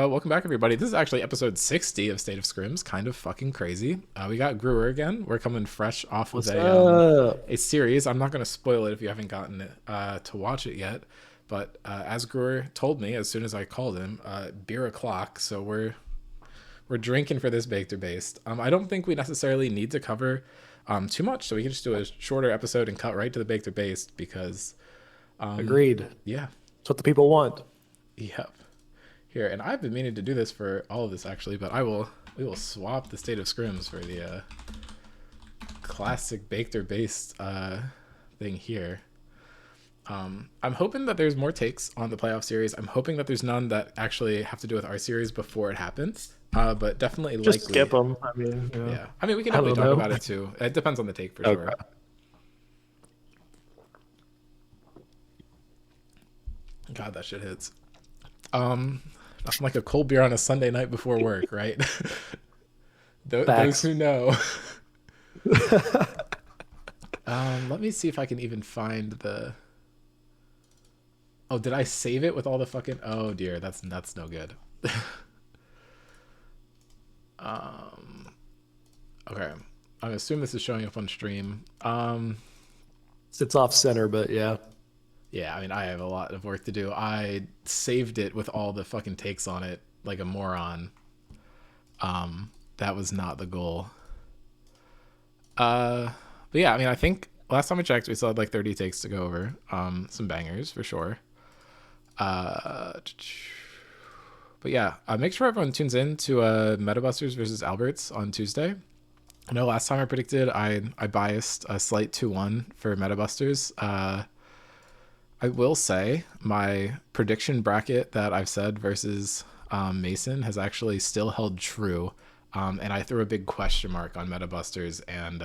Welcome back, everybody. This is actually episode 60 of State of Scrims. Kind of fucking crazy. We got Gruer again. We're coming fresh off of What's a up? series. I'm not going to spoil it if you haven't gotten it to watch it yet. But as Gruer told me as soon as I called him, beer o'clock. So we're drinking for this baked or based. I don't think we necessarily need to cover too much, so we can just do a shorter episode and cut right to the baked or based because Agreed. yeah, That's what the people want. yep. Here, and I've been meaning to do this for all of this actually, but we will swap the State of Scrims for the classic baked or based thing here. I'm hoping that there's more takes on the playoff series. I'm hoping that there's none that actually have to do with our series before it happens. But definitely Just likely. skip them. I mean, Yeah. I mean, we can I definitely don't talk know. about it too. It depends on the take for Okay. sure. God, that shit hits. Nothing like a cold beer on a Sunday night before work, right? Those Facts. who know. Let me see if I can even find the. Oh, did I save it with all the fucking? Oh dear, that's no good. Okay, I assume this is showing up on stream. It's off center, but yeah. Yeah, I mean, I have a lot of work to do. I saved it with all the fucking takes on it like a moron. That was not the goal. But yeah, I mean, I think last time I checked, we still had like 30 takes to go over. Some bangers for sure. But yeah, make sure everyone tunes in to Metabusters versus Alberts on Tuesday. I know last time I predicted I biased a slight 2-1 for Metabusters. I will say my prediction bracket that I've said versus Mason has actually still held true. And I threw a big question mark on Metabusters and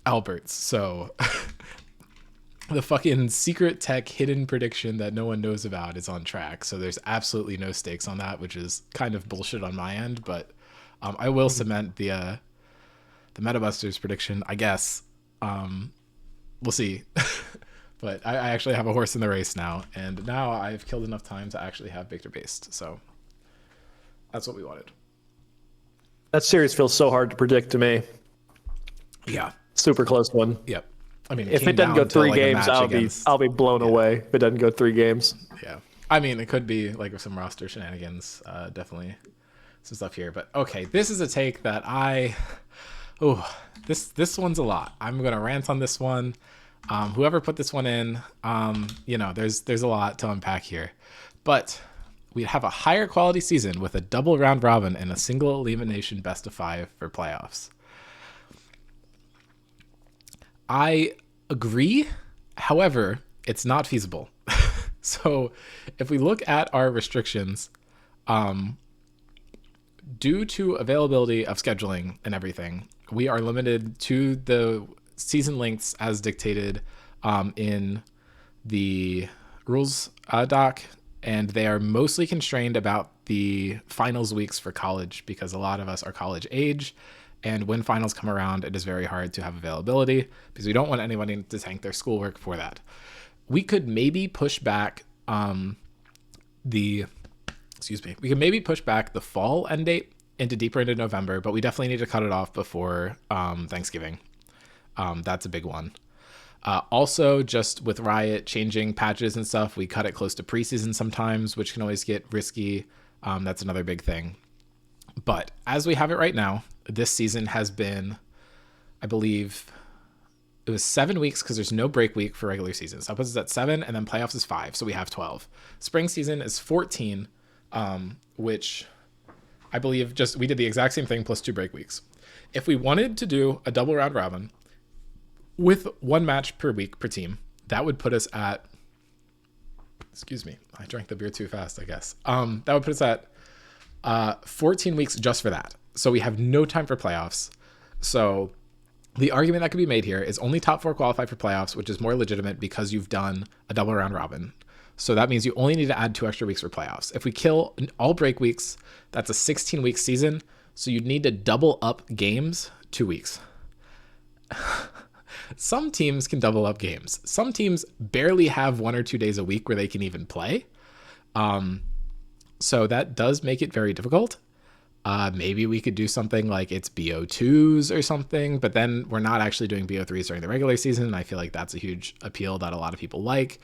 Alberts. So the fucking secret tech hidden prediction that no one knows about is on track. So there's absolutely no stakes on that, which is kind of bullshit on my end. But I will cement the Metabusters prediction, I guess. We'll see. But I actually have a horse in the race now, and now I've killed enough time to actually have Victor based. So that's what we wanted. That series feels so hard to predict to me. Yeah. Super close one. Yep. I mean, If came it doesn't down go to, three like, a games, match I'll against. be blown away. If it doesn't go 3 games. Yeah. I mean, it could be like some roster shenanigans. Definitely some stuff here. But okay, this is a take that this one's a lot. I'm gonna rant on this one. Whoever put this one in, there's a lot to unpack here. But we'd have a higher quality season with a double round robin and a single elimination best of 5 for playoffs. I agree. However, it's not feasible. So if we look at our restrictions, due to availability of scheduling and everything, we are limited to the season lengths as dictated in the rules doc, and they are mostly constrained about the finals weeks for college because a lot of us are college age, and when finals come around, it is very hard to have availability because we don't want anybody to tank their schoolwork for that. We could maybe push back we could maybe push back the fall end date deeper into November, but we definitely need to cut it off before Thanksgiving. That's a big one. Also, just with Riot changing patches and stuff, we cut it close to preseason sometimes, which can always get risky. That's another big thing. But as we have it right now, this season has been, I believe, it was 7 weeks because there's no break week for regular season. So that puts us at 7, and then playoffs is 5, so we have 12. Spring season is 14, which I believe we did the exact same thing plus 2 break weeks. If we wanted to do a double round robin with 1 match per week per team, that would put us at, excuse me, I drank the beer too fast, I guess. That would put us at 14 weeks just for that. So we have no time for playoffs. So the argument that could be made here is only top 4 qualify for playoffs, which is more legitimate because you've done a double round robin. So that means you only need to add 2 extra weeks for playoffs. If we kill all break weeks, that's a 16-week season. So you'd need to double up games 2 weeks. Some teams can double up games. Some teams barely have 1 or 2 days a week where they can even play. So that does make it very difficult. Maybe we could do something like it's BO2s or something, but then we're not actually doing BO3s during the regular season. And I feel like that's a huge appeal that a lot of people like,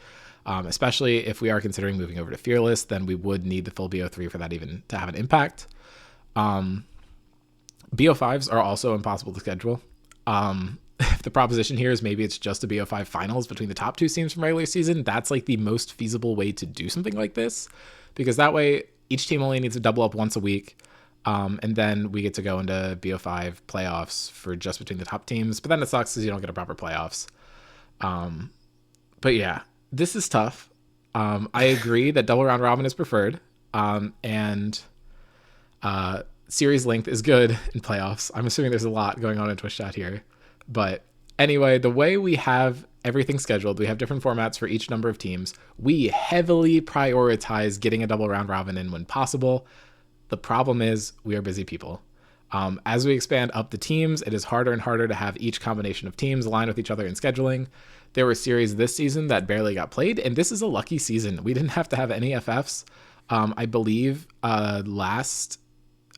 especially if we are considering moving over to Fearless, then we would need the full BO3 for that even to have an impact. BO5s are also impossible to schedule. If the proposition here is maybe it's just a BO5 finals between the top two teams from regular season, that's like the most feasible way to do something like this, because that way each team only needs to double up once a week. And then we get to go into BO5 playoffs for just between the top teams. But then it sucks because you don't get a proper playoffs. But yeah, this is tough. I agree that double round robin is preferred. And series length is good in playoffs. I'm assuming there's a lot going on in Twitch chat here. But anyway, the way we have everything scheduled, we have different formats for each number of teams. We heavily prioritize getting a double round robin in when possible. The problem is we are busy people. As we expand up the teams, it is harder and harder to have each combination of teams align with each other in scheduling. There were series this season that barely got played, and this is a lucky season. We didn't have to have any FFs. I believe in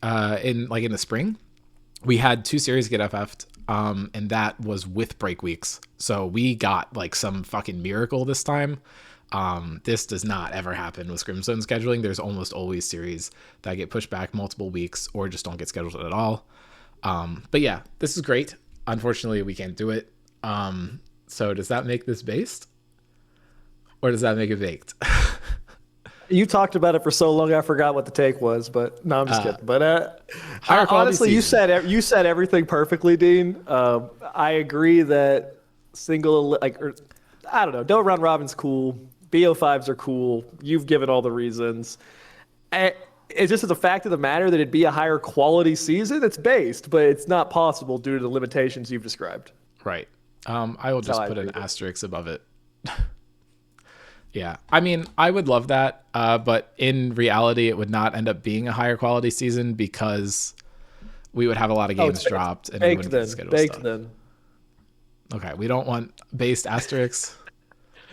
the spring, we had 2 series get FF'd, and that was with break weeks. So we got like some fucking miracle this time. This does not ever happen with Scrims zone scheduling. There's almost always series that get pushed back multiple weeks or just don't get scheduled at all. But yeah, this is great. Unfortunately, we can't do it. So does that make this based, or does that make it baked? You talked about it for so long, I forgot what the take was. But no, I'm just kidding. But honestly, you said everything perfectly, Dean. I agree that I don't know. Don't round robin's cool. BO5s are cool. You've given all the reasons. It's just as a fact of the matter that it'd be a higher quality season. It's based, but it's not possible due to the limitations you've described. Right. I will just put an asterisk above it. Yeah. I mean, I would love that, but in reality, it would not end up being a higher quality season because we would have a lot of games dropped and we wouldn't get scheduled stuff. Then. Okay, we don't want based asterisks.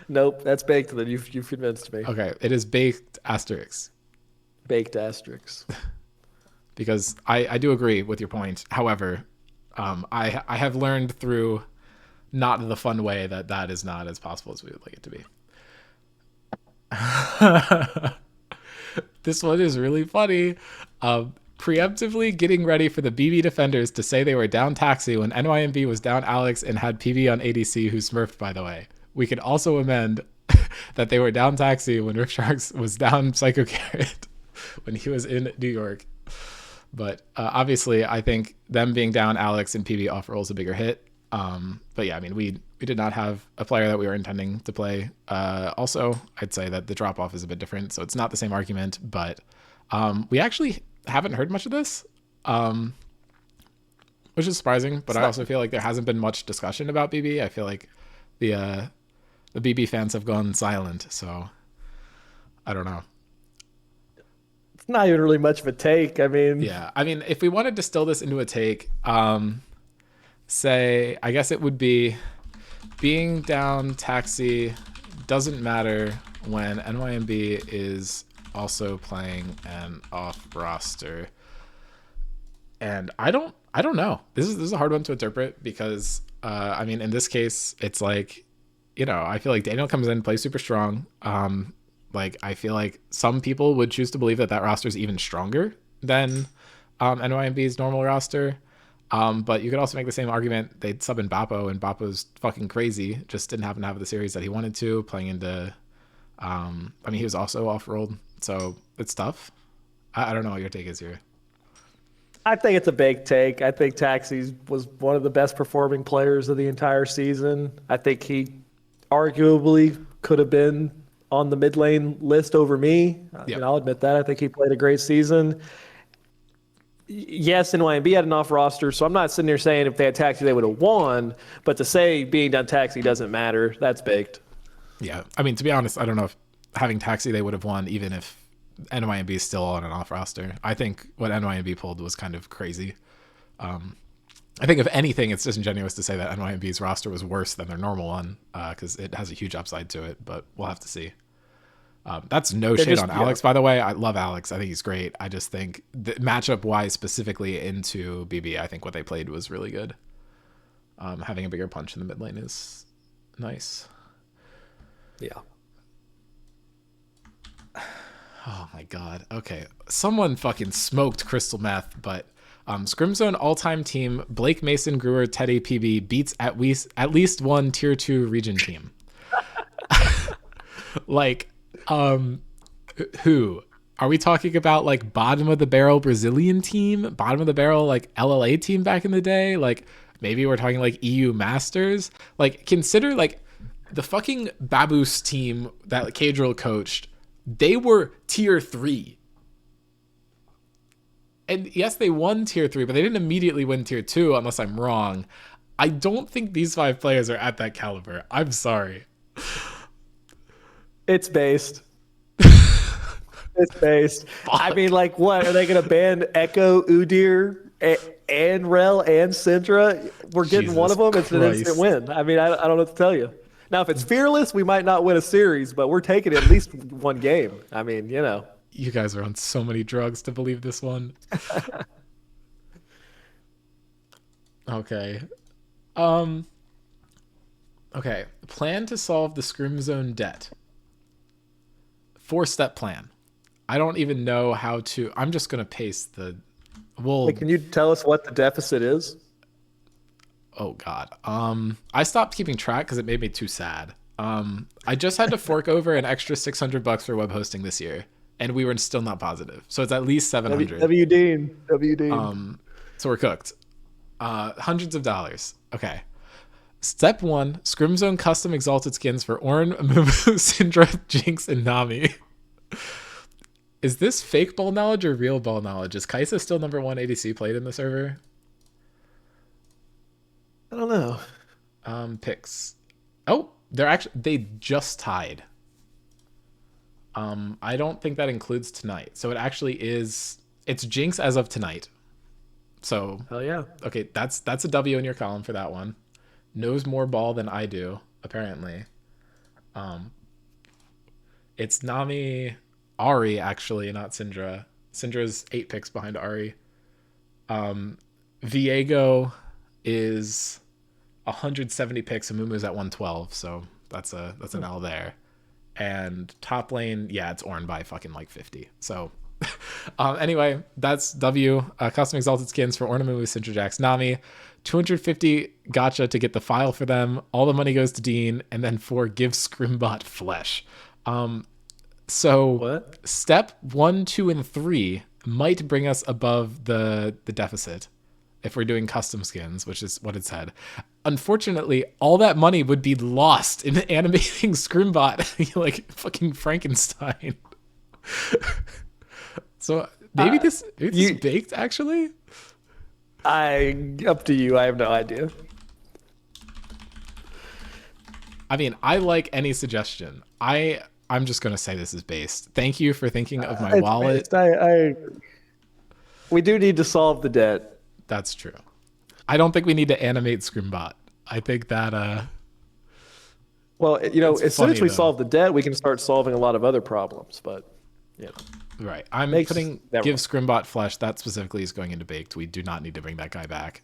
Nope, that's baked then. You've convinced me. Okay, it is baked asterisks. Baked asterisks. Because I do agree with your point. However, I have learned through not the fun way that is not as possible as we would like it to be. This one is really funny. Preemptively getting ready for the BB defenders to say they were down Taxi when NYMB was down Alex and had PB on ADC, who smurfed, by the way. We could also amend that they were down Taxi when Rift Sharks was down Psycho Carrot when he was in New York. But obviously, I think them being down Alex and PB off roll is a bigger hit. But yeah, I mean, we did not have a player that we were intending to play. Also, I'd say that the drop off is a bit different, so it's not the same argument. But we actually haven't heard much of this, which is surprising. But I also feel like there hasn't been much discussion about BB. I feel like the BB fans have gone silent, so I don't know. It's not even really much of a take. I mean, yeah. I mean, if we want to distill this into a take, say, I guess it would be being down Taxi doesn't matter when NYMB is also playing an off roster. And I don't know. This is a hard one to interpret because I mean, in this case, it's like, I feel like Daniel comes in, plays super strong. Like, I feel like some people would choose to believe that roster is even stronger than NYMB's normal roster. But you could also make the same argument. They'd sub in Bappo, and Bappo's fucking crazy. Just didn't happen to have the series that he wanted to, playing into... I mean, he was also off-rolled, so it's tough. I don't know what your take is here. I think it's a big take. I think Taxi was one of the best performing players of the entire season. I think he arguably could have been on the mid lane list over me. Yep. I'll admit that. I think he played a great season. Yes, NYMB had an off roster, so I'm not sitting there saying if they had Taxi, they would have won. But to say being down Taxi doesn't matter, that's baked. Yeah, I mean, to be honest, I don't know if having Taxi they would have won even if NYMB is still on an off roster. I think what NYMB pulled was kind of crazy. I think if anything, it's disingenuous to say that NYMB's roster was worse than their normal one because it has a huge upside to it, but we'll have to see. That's no They're shade just on Alex, by the way. I love Alex. I think he's great. I just think matchup wise, specifically into BB, I think what they played was really good. Having a bigger punch in the mid lane is nice. yeah. Oh my god. Okay. Someone fucking smoked crystal meth, but Scrims Zone all-time team, Blake Mason, Gruer, Teddy, PB beats at least one tier 2 region team. Like, who? Are we talking about like bottom of the barrel Brazilian team? Bottom of the barrel like LLA team back in the day? Like maybe we're talking like EU Masters? Like consider like the fucking Baboose team that Cadrill coached. They were tier 3. And yes, they won tier 3, but they didn't immediately win tier 2 unless I'm wrong. I don't think these 5 players are at that caliber. I'm sorry. It's based. It's based. I mean, like, what? Are they going to ban Echo, Udyr, and Rel, and Syndra? We're getting Jesus one of them. It's an Christ. instant win. I mean, I don't know what to tell you. Now, if it's Fearless, we might not win a series, but we're taking at least one game. I mean, you know. You guys are on so many drugs to believe this one. Okay. Okay. Plan to solve the Scrim Zone debt. 4-step plan. I don't even know how to. I'm just gonna paste the. Well, Can you tell us what the deficit is? Oh God. I stopped keeping track because it made me too sad. I just had to fork over an extra $600 for web hosting this year, and we were still not positive. So it's at least 700. W Dean. So we're cooked. Hundreds of dollars. Okay. Step 1: Scrim Zone custom exalted skins for Ornn, Amumu, Syndra, Jinx, and Nami. Is this fake ball knowledge or real ball knowledge? Is Kaisa still number 1 ADC played in the server? I don't know. Picks. Oh, they just tied. I don't think that includes tonight. So it actually is. It's Jinx as of tonight. So Hell yeah. okay, that's a W in your column for that one. Knows more ball than I do, apparently. It's Nami, Ari actually, not Syndra. Syndra's 8 picks behind Ari. Viego is 170 picks, and Mumu's at 112, so that's an L there. And top lane, yeah, it's Ornn by fucking like 50. So anyway, that's W. Custom exalted skins for Ornn, Mumu, Syndra, Jax, Nami. 250 gacha to get the file for them. All the money goes to Dean, and then 4 give Scrimbot flesh. So What? step 1, 2, and 3 might bring us above the deficit if we're doing custom skins, which is what it said. Unfortunately, all that money would be lost in animating Scrimbot like fucking Frankenstein. So maybe this is baked actually. Up to you. I have no idea. I mean, I like any suggestion. I'm just gonna say this is based. Thank you for thinking of my wallet. We do need to solve the debt. That's true. I don't think we need to animate Scrimbot. I think that Well, you know, It's as soon as funny, we though. solve the debt, we can start solving a lot of other problems. But you know, right. I'm Makes putting that give work. Scrimbot flesh. That specifically is going into baked. We do not need to bring that guy back.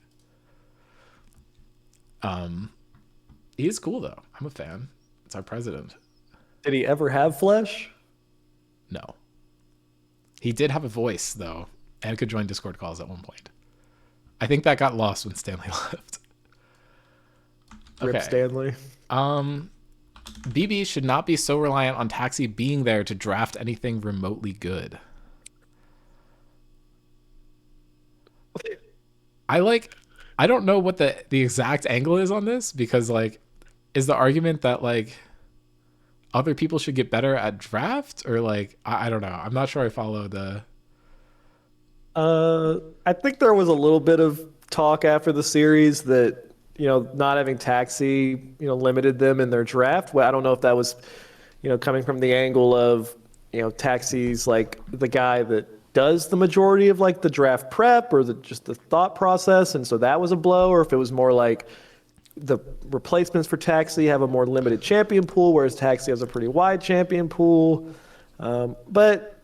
He is cool though. I'm a fan. It's our president. did he ever have flesh? No. He did have a voice though, and could join Discord calls at one point. I think that got lost when Stanley left. Rip Okay. Stanley. BB should not be so reliant on Taxi being there to draft anything remotely good. I don't know what the exact angle is on this, because like, is the argument that like other people should get better at draft, or like I don't know. I'm not sure I follow the. I think there was a little bit of talk after the series that, you know, not having Taxi, you know, limited them in their draft. Well, I don't know if that was, you know, coming from the angle of, you know, Taxi's like the guy that does the majority of like the draft prep or just the thought process, and so that was a blow, or if it was more like the replacements for Taxi have a more limited champion pool, whereas Taxi has a pretty wide champion pool. But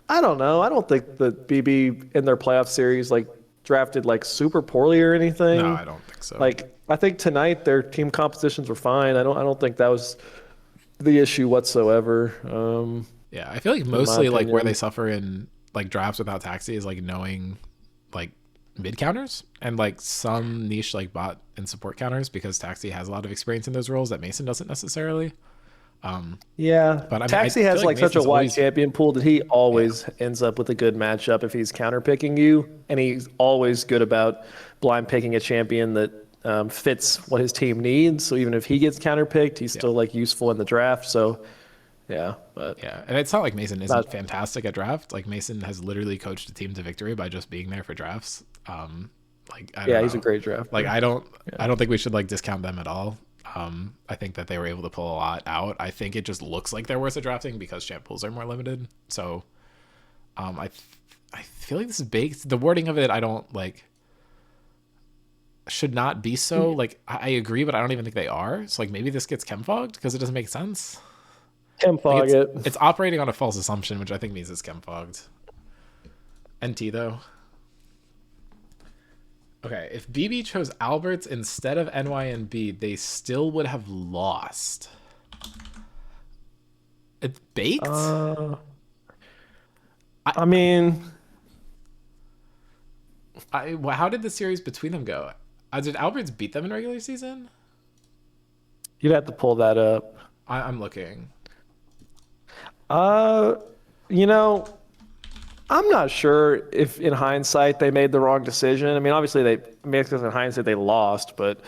I don't know. I don't think that BB in their playoff series like drafted like super poorly or No, anything. I don't think so. Like I think tonight their team compositions were fine. I don't think that was the issue whatsoever. Yeah, I feel like In my mostly like where they opinion. suffer in like drafts without taxi is like knowing like mid counters and like some niche like bot and support counters because taxi has a lot of experience in those roles that Mason doesn't necessarily. Yeah, But I mean, I Taxi feel has like like such a Mason's wide always champion pool that he yeah always ends up with a good matchup if he's counter picking you, and he's always good about blind picking a champion that fits what his team needs. So even if he gets counter picked, he's yeah still like useful in the draft. So yeah, but yeah, and it's not like Mason isn't not fantastic at draft. Like Mason has literally coached a team to victory by just being there for drafts. Like I don't yeah, he's a know, great like drafter. I don't think we should like discount them at all. I think that they were able to pull a lot out. I think it just looks like they're worth a drafting because champ pools are more limited. So um, I I feel like this is baked. The wording of it I don't like should not be so. Like I agree, but I don't even think they are. So like maybe this gets chemfogged because it doesn't make sense. Kim Like Foggett. it's operating on a false assumption, which I think means it's chemfogged. NT though. Okay, if BB chose Alberts instead of NYNB, they still would have lost. It's baked. Uh, I, I mean, how did the series between them go? Did Alberts beat them in regular season? you'd have to pull that up. I'm looking. Uh, you know, I'm not sure if in hindsight they made the wrong decision. I mean, obviously I mean, because in hindsight they lost, but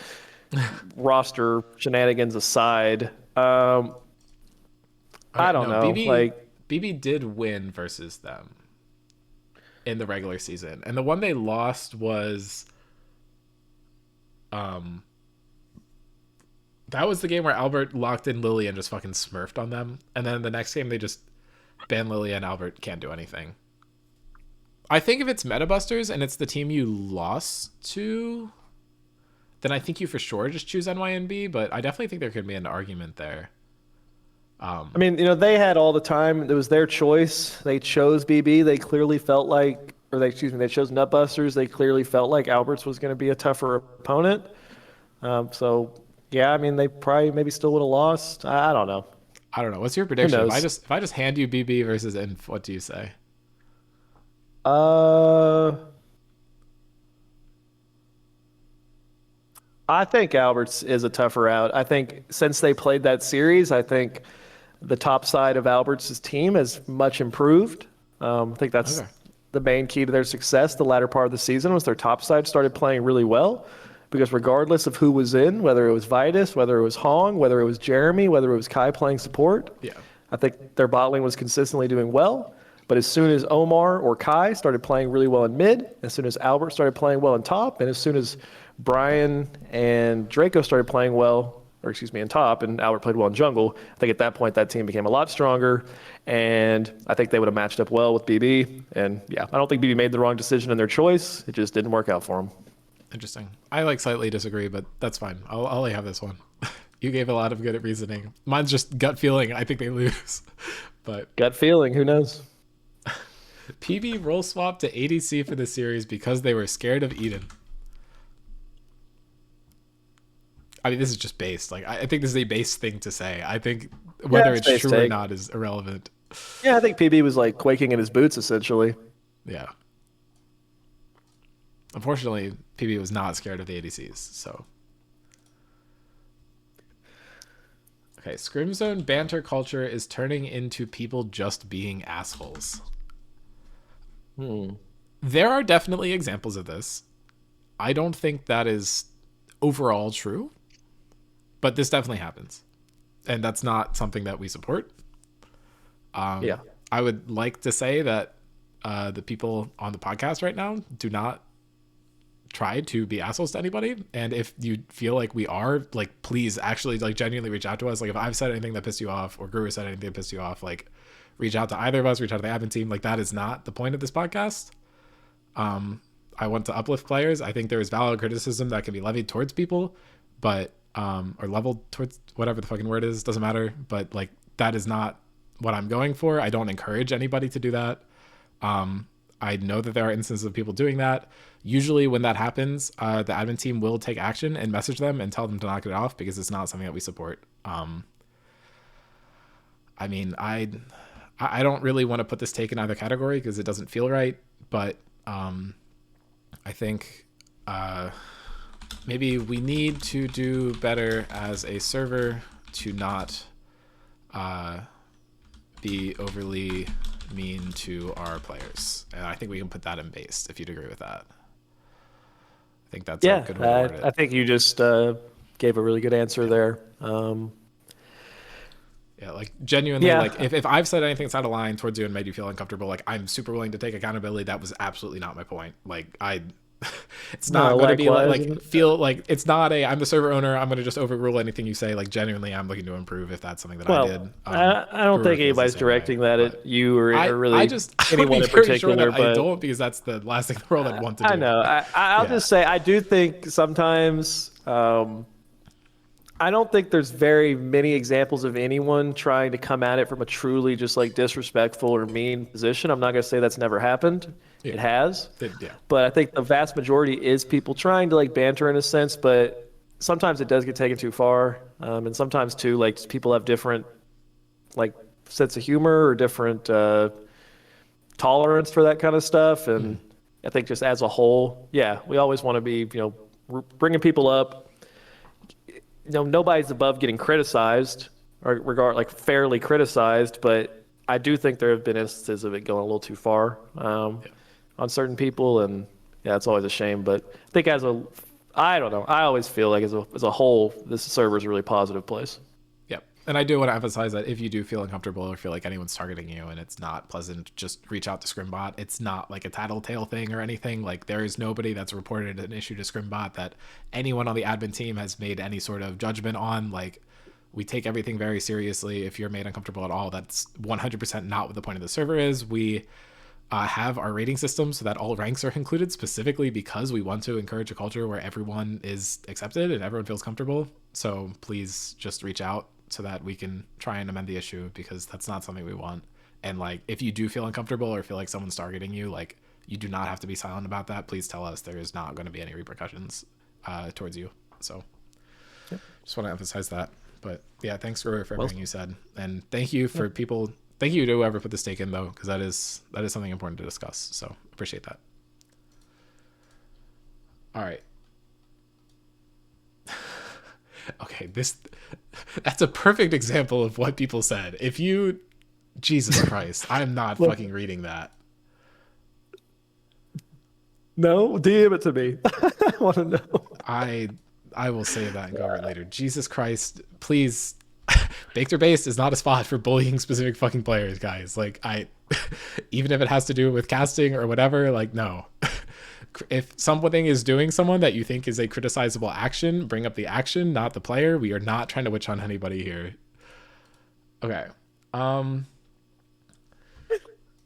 roster shenanigans aside, I Okay, don't no, know. BB did win versus them in the regular season, and the one they lost was um that was the game where Albert locked in Lily and just fucking smurfed on them, and then the next game they just ban Lily and Albert can't do anything. I think if it's Metabusters and it's the team you lost to, then I think you for sure just choose NYNB. But I definitely think there could be an argument there. I mean, they had all the time. It was their choice. They chose BB. They clearly felt like, or they, excuse me, they chose Nutbusters. They clearly felt like Alberts was going to be a tougher opponent. So, yeah, I mean, they probably maybe still would have lost. I don't know. I don't know. What's your Who prediction? knows? If I just hand you BB versus Inf, what do you say? Uh, I think Alberts is a tougher out. I think since they played that series, I think the top side of Alberts' team has much improved. I think that's Okay. the main key to their success the latter part of the season was their top side started playing really well because regardless of who was in, whether it was Vitus, whether it was Hong, whether it was Jeremy, whether it was Kai playing support, Yeah. I think their bot lane was consistently doing well. But as soon as Omar or Kai started playing really well in mid, as soon as Albert started playing well in top, and as soon as Brian and Draco started playing well, or excuse me, in top, and Albert played well in jungle, I think at that point that team became a lot stronger, and I think they would have matched up well with BB. And yeah, I don't think BB made the wrong decision in their choice. It just didn't work out for them. Interesting. I like slightly disagree, but that's fine. I'll only have this one. You gave a lot of good reasoning. Mine's just gut feeling. I think they lose. But Gut feeling, who knows? PB role swap to ADC for the series because they were scared of Eden. I mean, this is just based. Like, I think this is a base thing to say. I think whether it's it's base true or take. not is irrelevant. Yeah, I think PB was like quaking in his boots essentially. Yeah. Unfortunately, PB was not scared of the ADCs. So, okay, Scrim Zone banter culture is turning into people just being assholes. There are definitely examples of this. I don't think that is overall true, but this definitely happens. And that's not something that we support. Yeah. I would like to say that the people on the podcast right now do not try to be assholes to anybody. And if you feel like we are, like, please actually, like, genuinely reach out to us. Like, if I've said anything that pissed you off or Gruer said anything that pissed you off, like, reach out to either of us, reach out to the admin team. Like, that is not the point of this podcast. I want to uplift players. I think there is valid criticism that can be levied towards people, but or leveled towards whatever the fucking word is, doesn't matter. But like that is not what I'm going for. I don't encourage anybody to do that. I know that there are instances of people doing that. Usually when that happens, the admin team will take action and message them and tell them to knock it off, because it's not something that we support. I mean, I don't really want to put this take in either category because it doesn't feel right, but I think maybe we need to do better as a server to not be overly mean to our players. And I think we can put that in based, if you'd agree with that. I think that's a good way to word it. I think you just gave a really good answer there. Yeah, like genuinely, like if I've said anything that's out of line towards you and made you feel uncomfortable, like I'm super willing to take accountability. That was absolutely not my point. Like it's not going to be like feel like it's not I'm the server owner, I'm going to just overrule anything you say. Like genuinely, I'm looking to improve if that's something that I did. I don't think anybody's directing that at you or really I just anyone in particular. But I don't, because that's the last thing in the world I'd want to do. I know. I'll just say I do think sometimes. I don't think there's very many examples of anyone trying to come at it from a truly just like disrespectful or mean position. I'm not going to say that's never happened. Yeah. It has. But I think the vast majority is people trying to like banter in a sense, but sometimes it does get taken too far. And sometimes too, like people have different like sense of humor or different tolerance for that kind of stuff. And I think just as a whole, we always want to be, bringing people up. Nobody's above getting criticized or fairly criticized, but I do think there have been instances of it going a little too far on certain people, and it's always a shame. But I think I don't know. I always feel like as a whole, this server is a really positive place. Yep. And I do want to emphasize that if you do feel uncomfortable or feel like anyone's targeting you and it's not pleasant, just reach out to Scrimbot. It's not like a tattletale thing or anything. Like there is nobody that's reported an issue to Scrimbot that anyone on the admin team has made any sort of judgment on. Like we take everything very seriously. If you're made uncomfortable at all, that's 100% not what the point of the server is. We have our rating system so that all ranks are included specifically because we want to encourage a culture where everyone is accepted and everyone feels comfortable. So please just reach out so that we can try and amend the issue, because that's not something we want. And like, if you do feel uncomfortable or feel like someone's targeting you, like you do not have to be silent about that. Please tell us. There is not going to be any repercussions towards you. So just want to emphasize that. But yeah, thanks for everything you said. And thank you for thank you to whoever put the stake in though, because that is something important to discuss. So appreciate that. All right. Okay, that's a perfect example of what people said. Jesus Christ, I'm not fucking reading that. No, DM it to me. I want to know. I will say that and go over it later. Jesus Christ, please. Baked or Based is not a spot for bullying specific fucking players, guys. Like even if it has to do with casting or whatever, like no. If something is doing someone that you think is a criticizable action, bring up the action, not the player. We are not trying to witch hunt anybody here. Okay.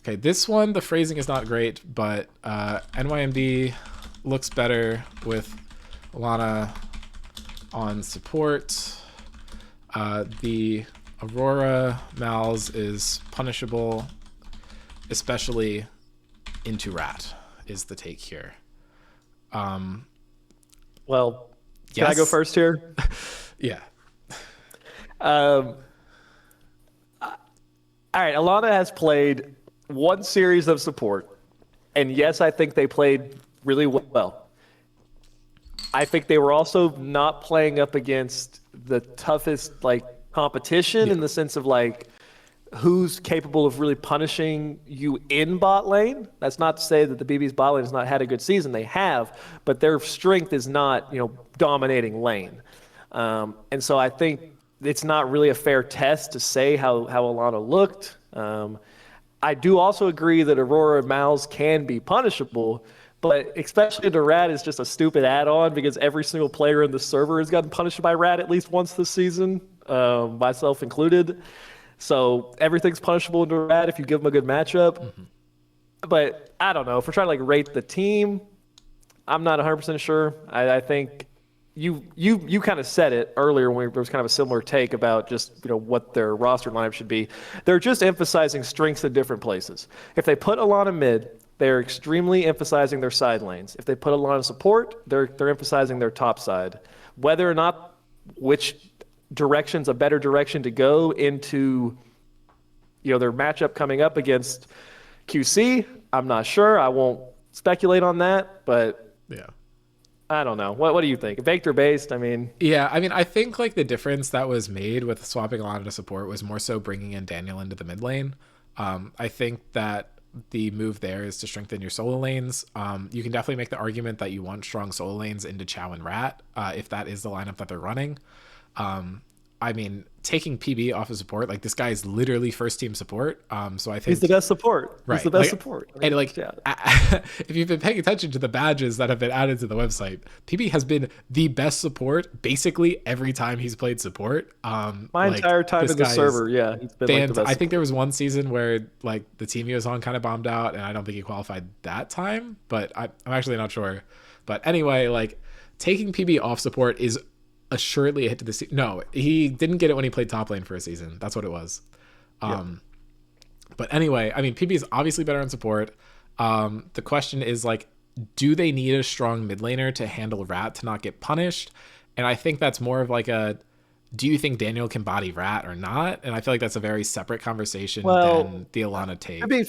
Okay, this one, the phrasing is not great, but NYMD looks better with Alana on support. The Aurora Mal's is punishable, especially into Rat. Is the take here. Well, can I go first here? Yeah. All right, Alana has played one series of support, and yes, I think they played really well. I think they were also not playing up against the toughest competition in the sense of who's capable of really punishing you in bot lane. That's not to say that the BB's bot lane has not had a good season. They have, but their strength is not, dominating lane. And so I think it's not really a fair test to say how Alana looked. I do also agree that Aurora and Mal's can be punishable, but especially the Rat is just a stupid add-on because every single player in the server has gotten punished by Rat at least once this season, myself included. So everything's punishable into Rat if you give them a good matchup. Mm-hmm. But I don't know. If we're trying to rate the team, I'm not 100% sure. I think you kind of said it earlier when there was kind of a similar take about just what their roster lineup should be. They're just emphasizing strengths in different places. If they put Alana mid, they're extremely emphasizing their side lanes. If they put Alana support, they're emphasizing their top side. Whether or not which direction's a better direction to go into their matchup coming up against QC, I'm not sure. I won't speculate on that, but Yeah. I don't know. What do you think? Baked or based? I mean, Yeah, I mean, I think like the difference that was made with swapping Alana to support was more so bringing in Daniel into the mid lane. I think that the move there is to strengthen your solo lanes. You can definitely make the argument that you want strong solo lanes into Chow and Rat if that is the lineup that they're running. I mean, taking PB off of support, like this guy is literally first team support. So I think he's the best support. Right. He's the best like, support. And like, yeah. if you've been paying attention to the badges that have been added to the website, PB has been the best support basically every time he's played support. My entire time in the server, yeah, he's been like the best. I think there was one season where like the team he was on kind of bombed out, and I don't think he qualified that time, but I'm actually not sure. But anyway, like taking PB off support is assuredly a hit to the no, he didn't get it when he played top lane for a season. That's what it was. But anyway, I mean, PB is obviously better on support. The question is like, do they need a strong mid laner to handle Rat to not get punished? And I think that's more of like a, do you think Daniel can body Rat or not? And I feel like that's a very separate conversation than the Alana take. To be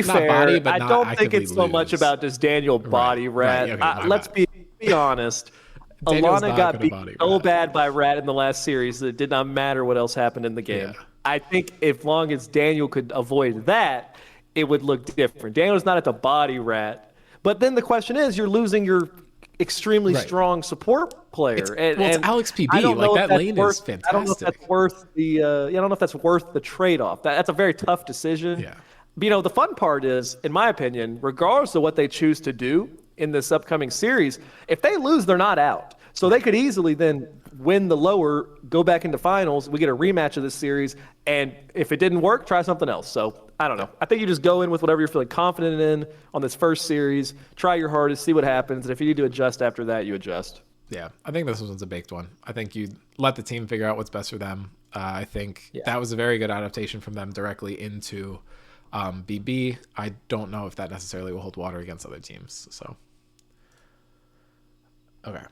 fair, body, I don't think it's so much about does Daniel body Rat. Right, okay, let's be honest. Alana got beat so bad by Rat in the last series that it did not matter what else happened in the game. Yeah. I think if long as Daniel could avoid that, it would look different. Daniel's not at the body Rat. But then the question is, you're losing your extremely strong support player. It's Alex PB. Like that lane is fantastic. I don't know if that's worth the. I don't know if that's worth the trade-off. That's a very tough decision. Yeah. But, the fun part is, in my opinion, regardless of what they choose to do in this upcoming series, if they lose, they're not out. So they could easily then win the lower, go back into finals. We get a rematch of this series, and if it didn't work, try something else. So I don't know. I think you just go in with whatever you're feeling confident in on this first series. Try your hardest, see what happens, and if you need to adjust after that, you adjust. Yeah, I think this one's a baked one. I think you let the team figure out what's best for them. I think that was a very good adaptation from them directly into BB. I don't know if that necessarily will hold water against other teams. So okay.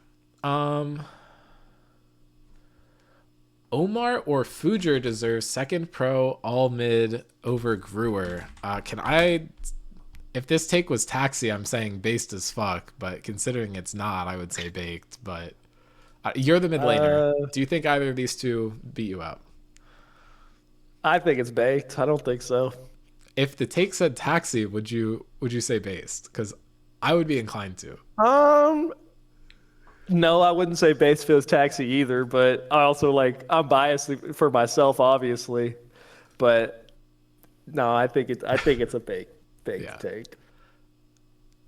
Omar or Fujer deserves second pro all mid over Gruer. If this take was Taxi, I'm saying based as fuck, but considering it's not, I would say baked. But you're the mid laner. Do you think either of these two beat you out? I think it's baked. I don't think so. If the take said Taxi, would you say based? Because I would be inclined to. No, I wouldn't say base feels Taxi either, but I also I'm biased for myself, obviously. But no, I think it's a baked take.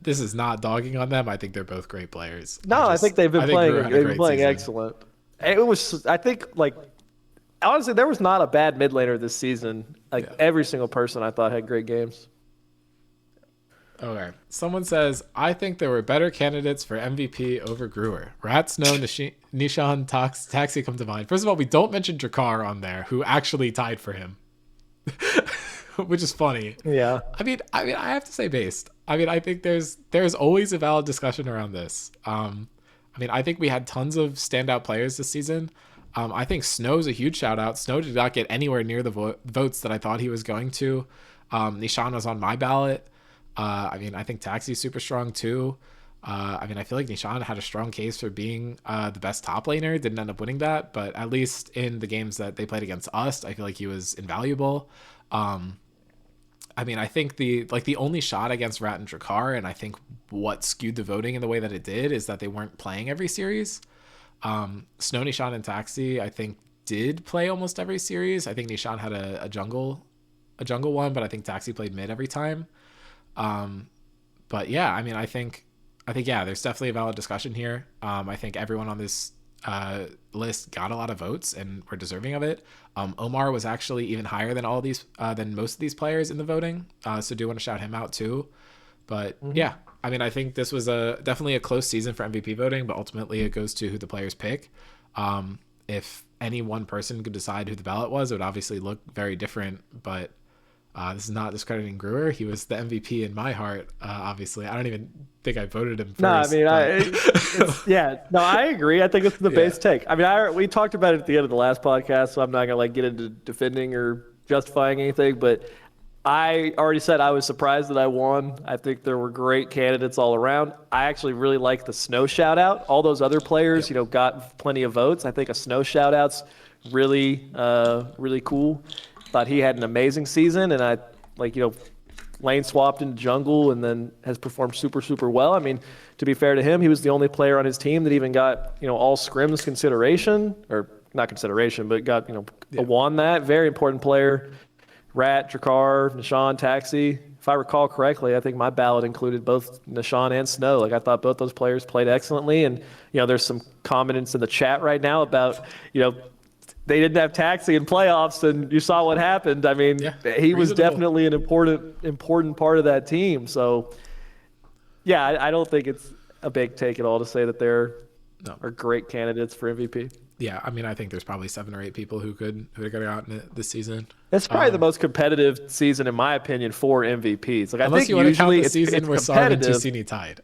This is not dogging on them. I think they're both great players. No, I think they've been playing excellent. It was, I think, honestly, there was not a bad mid laner this season. Every single person I thought had great games. Okay. Someone says, I think there were better candidates for MVP over Gruer. Rat, Snow, Nishan, Taxi come to mind. First of all, we don't mention Drakkar on there, who actually tied for him. Which is funny. Yeah. I mean, I have to say based. I mean, I think there's always a valid discussion around this. I mean, I think we had tons of standout players this season. I think Snow's a huge shout out. Snow did not get anywhere near the votes that I thought he was going to. Nishan was on my ballot. I mean, I think Taxi's super strong too. I mean, I feel like Nishan had a strong case for being the best top laner. Didn't end up winning that, but at least in the games that they played against us, I feel like he was invaluable. I mean, I think the only shot against Rat and Drakkar, and I think what skewed the voting in the way that it did, is that they weren't playing every series. Snow, Nishan, and Taxi, I think, did play almost every series. I think Nishan had a jungle one, but I think Taxi played mid every time. But yeah, I mean, I think yeah, there's definitely a valid discussion here. I think everyone on this list got a lot of votes and were deserving of it. Omar was actually even higher than than most of these players in the voting. So do want to shout him out too. But yeah, I mean, I think this was definitely a close season for MVP voting, but ultimately it goes to who the players pick. If any one person could decide who the ballot was, it would obviously look very different. But this is not discrediting Gruer. He was the MVP in my heart. Obviously, I don't even think I voted him first. No, I mean, yeah, no, I agree. I think it's the base take. I mean, we talked about it at the end of the last podcast, so I'm not gonna like get into defending or justifying anything, but I already said I was surprised that I won. I think there were great candidates all around. I actually really like the Snow shout out. All those other players, got plenty of votes. I think a Snow shout out's really, really cool. Thought he had an amazing season, and I lane swapped into jungle and then has performed super, super well. I mean, to be fair to him, he was the only player on his team that even got, all scrims consideration, or not consideration, but got, won that. Very important player. Rat, Drakkar, Nishan, Taxi. If I recall correctly, I think my ballot included both Nishan and Snow. Like, I thought both those players played excellently. And, there's some comments in the chat right now about, they didn't have Taxi in playoffs, and you saw what happened. I mean, he was definitely an important part of that team. So, yeah, I don't think it's a big take at all to say that there are great candidates for MVP. Yeah, I mean, I think there's probably 7 or 8 people who could have gotten it this season. It's probably the most competitive season, in my opinion, for MVPs. Like, Unless I think you want to count the it's season where Sarv and Ticini tied.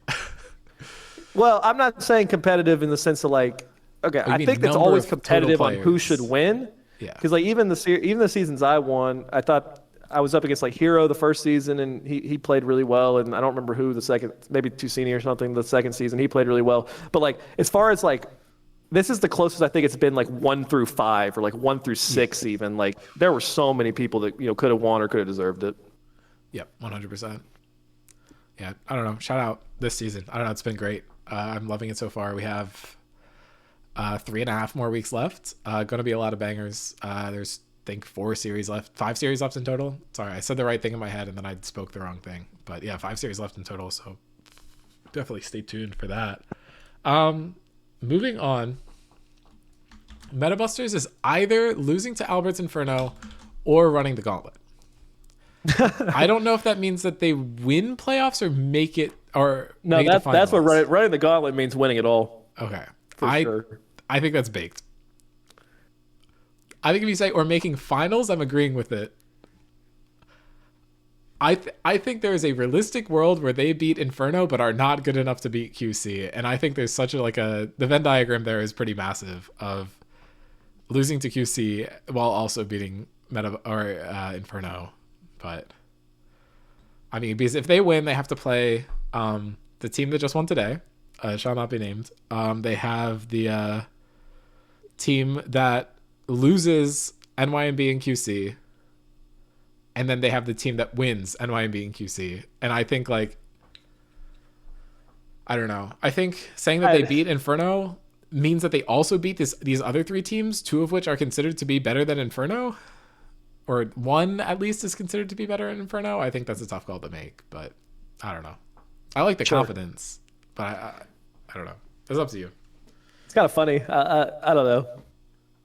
Well, I'm not saying competitive in the sense of like, okay, I think it's always competitive on who should win. Yeah. Because like even the seasons I won, I thought I was up against like Hero the first season, and he played really well. And I don't remember who the second, maybe Ticini or something, the second season he played really well. But like as far as like, this is the closest I think it's been like 1 through 5 or like 1 through 6 even. Like there were so many people that could have won or could have deserved it. Yep, 100%. Yeah, I don't know. Shout out this season. I don't know. It's been great. I'm loving it so far. We have 3.5 more weeks left. Going to be a lot of bangers. There's I think 5 series left in total. Sorry, I said the right thing in my head and then I spoke the wrong thing. But yeah, 5 series left in total. So definitely stay tuned for that. Moving on, Metabusters is either losing to Albert's Inferno or running the gauntlet. I don't know if that means that they win playoffs or make it or no. Make that's what running the gauntlet means. Winning it all. Okay, sure. I think that's baked. I think if you say or making finals, I'm agreeing with it. I think there is a realistic world where they beat Inferno but are not good enough to beat QC, and I think there's such the Venn diagram there is pretty massive of losing to QC while also beating Inferno. But I mean, because if they win, they have to play the team that just won today, shall not be named. They have the team that loses NYMB and QC. And then they have the team that wins NYMB and QC. And I think I don't know. I think saying that they beat Inferno means that they also beat these other 3 teams, 2 of which are considered to be better than Inferno. Or 1 at least is considered to be better than Inferno. I think that's a tough call to make, but I don't know. I like the confidence, but I don't know. It's up to you. It's kind of funny. I don't know.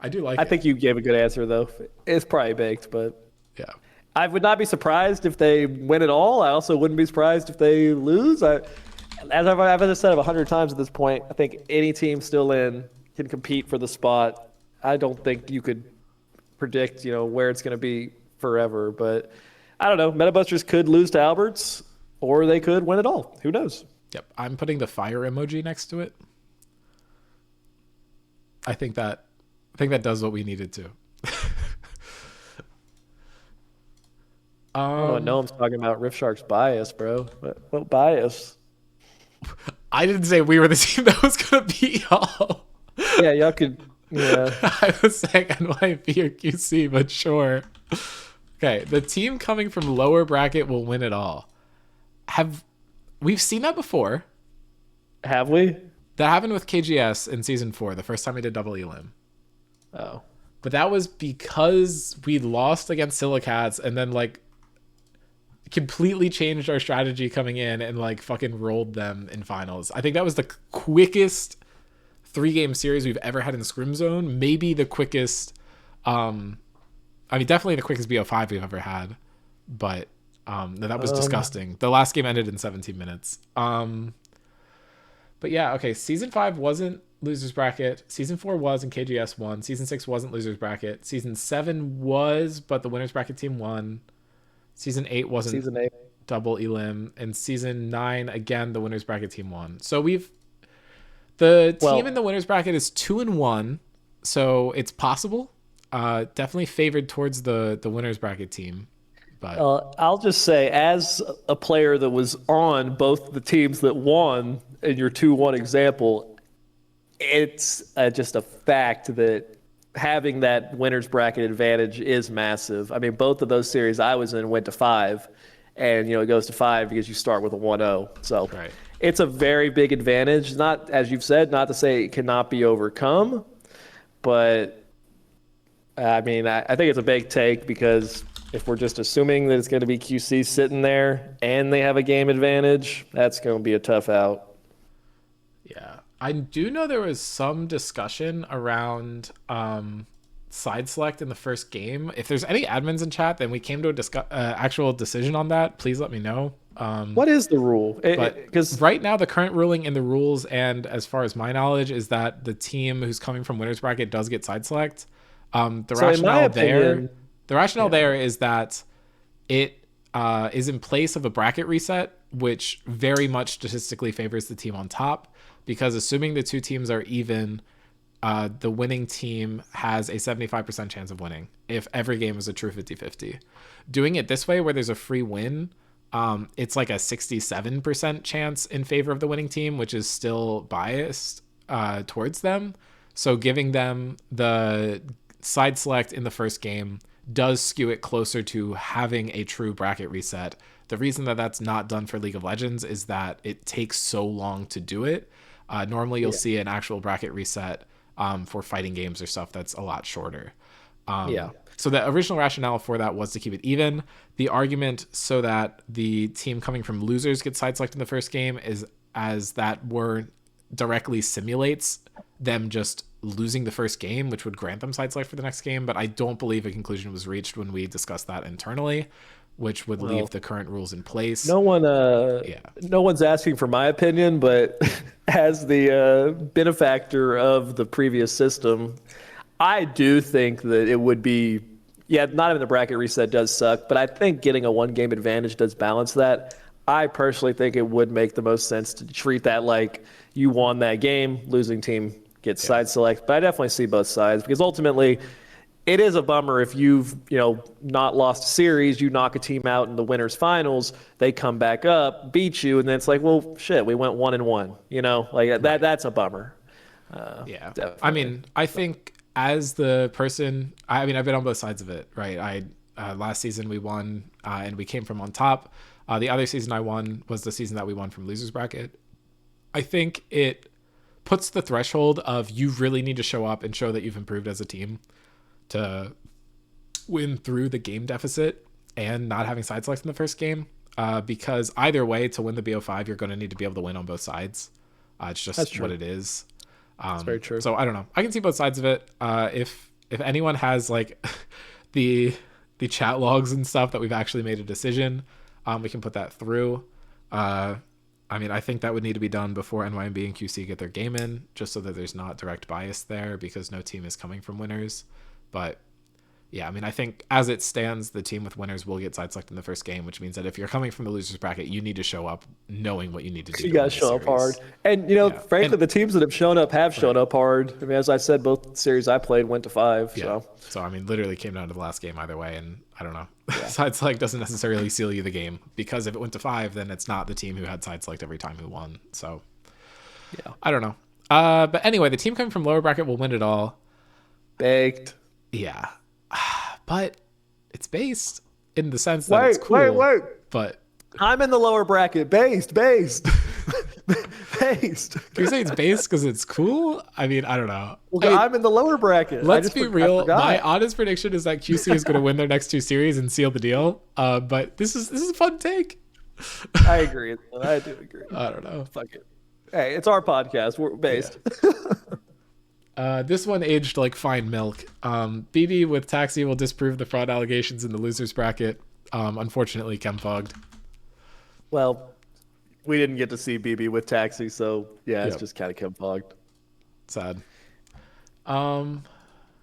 I do like I think you gave a good answer, though. It's probably baked, but yeah. I would not be surprised if they win it all. I also wouldn't be surprised if they lose. As I've said 100 times at this point, I think any team still in can compete for the spot. I don't think you could predict, where it's going to be forever. But I don't know. Metabusters could lose to Alberts, or they could win it all. Who knows? Yep. I'm putting the fire emoji next to it. I think that does what we needed to. Noam's talking about Rift Shark's bias, bro. What bias? I didn't say we were the team that was going to beat y'all. Yeah, y'all could. Yeah. I was saying NYP or QC, but sure. Okay, the team coming from lower bracket will win it all. We've seen that before? Have we? That happened with KGS in season 4, the first time we did double elim. Oh. But that was because we lost against Silicats and then completely changed our strategy coming in and fucking rolled them in finals. I think that was the quickest 3-game series we've ever had in Scrim Zone. Maybe the quickest, definitely the quickest BO5 we've ever had. But That was disgusting. The last game ended in 17 minutes. But yeah, okay. Season 5 wasn't losers bracket. Season 4 was, and KGS won. Season 6 wasn't losers bracket. Season 7 was, but the winners bracket team won. Season 8 wasn't Season 8. double elim, and season 9 again the winners bracket team won. So the team in the winners bracket is 2-1, so it's possible. Definitely favored towards the winners bracket team. But I'll just say, as a player that was on both the teams that won in your 2-1 example, it's just a fact that having that winners bracket advantage is massive. I mean, both of those series I was in went to 5, and it goes to 5 because you start with a 1-0. So right. It's a very big advantage. Not, as you've said, not to say it cannot be overcome, but I mean, I think it's a big take, because if we're just assuming that it's going to be QC sitting there and they have a game advantage, that's going to be a tough out. Yeah. I do know there was some discussion around side select in the first game. If there's any admins in chat, then we came to a actual decision on that. Please let me know. What is the rule? Because right now the current ruling in the rules, and as far as my knowledge, is that the team who's coming from winners bracket does get side select. The rationale there is that it is in place of a bracket reset, which very much statistically favors the team on top, because assuming the two teams are even, the winning team has a 75% chance of winning if every game is a true 50-50. Doing it this way, where there's a free win, it's like a 67% chance in favor of the winning team, which is still biased towards them. So giving them the side select in the first game does skew it closer to having a true bracket reset. The reason that that's not done for League of Legends is that it takes so long to do it. Normally you'll see an actual bracket reset for fighting games or stuff that's a lot shorter. So the original rationale for that was to keep it even. The argument so that the team coming from losers gets side selected in the first game is, as that were directly simulates them just losing the first game, which would grant them side select for the next game. But I don't believe a conclusion was reached when we discussed that internally, which would leave the current rules in place. No one's asking for my opinion, but as the benefactor of the previous system, I do think that it would be, not having the bracket reset does suck, but I think getting a 1-game advantage does balance that. I personally think it would make the most sense to treat that like you won that game, losing team gets side select. But I definitely see both sides, because ultimately it is a bummer if you've not lost a series, you knock a team out in the winners finals, they come back up, beat you, and then it's like, well, shit, we went 1-1. That's a bummer. Definitely. I mean, I think as the person, I've been on both sides of it, right? Last season we won and we came from on top. The other season I won was the season that we won from losers bracket. I think it puts the threshold of you really need to show up and show that you've improved as a team to win through the game deficit and not having side select in the first game. Because either way, to win the BO5, you're going to need to be able to win on both sides. It's just what it is. That's very true. So I don't know. I can see both sides of it. If anyone has like the chat logs and stuff that we've actually made a decision, we can put that through. I think that would need to be done before NYMB and QC get their game in, just so that there's not direct bias there, because no team is coming from winners. But yeah, I think as it stands, the team with winners will get side selected in the first game, which means that if you're coming from the losers bracket, you need to show up knowing what you need to do. You got to show up hard. And, frankly, the teams that have shown up shown up hard. As I said, both series I played went to 5. Yeah. So literally came down to the last game either way. And I don't know. Side select doesn't necessarily seal you the game, because if it went to 5, then it's not the team who had side select every time who won. So I don't know. But anyway, the team coming from lower bracket will win it all. Baked. Yeah. But it's based in the sense that it's cool. Wait. But I'm in the lower bracket. Based. Based. Can you say it's based because it's cool? I don't know. Well, I'm in the lower bracket. Let's be real. My honest prediction is that QC is going to win their next 2 series and seal the deal. But this is a fun take. I agree. I do agree. I don't know. Fuck it. Hey, it's our podcast. We're based. Yeah. This one aged like fine milk. BB with Taxi will disprove the fraud allegations in the losers bracket. Unfortunately, chem fogged. Well, we didn't get to see BB with Taxi, so yeah, it's Yep. just kind of chem fogged. Sad. Um,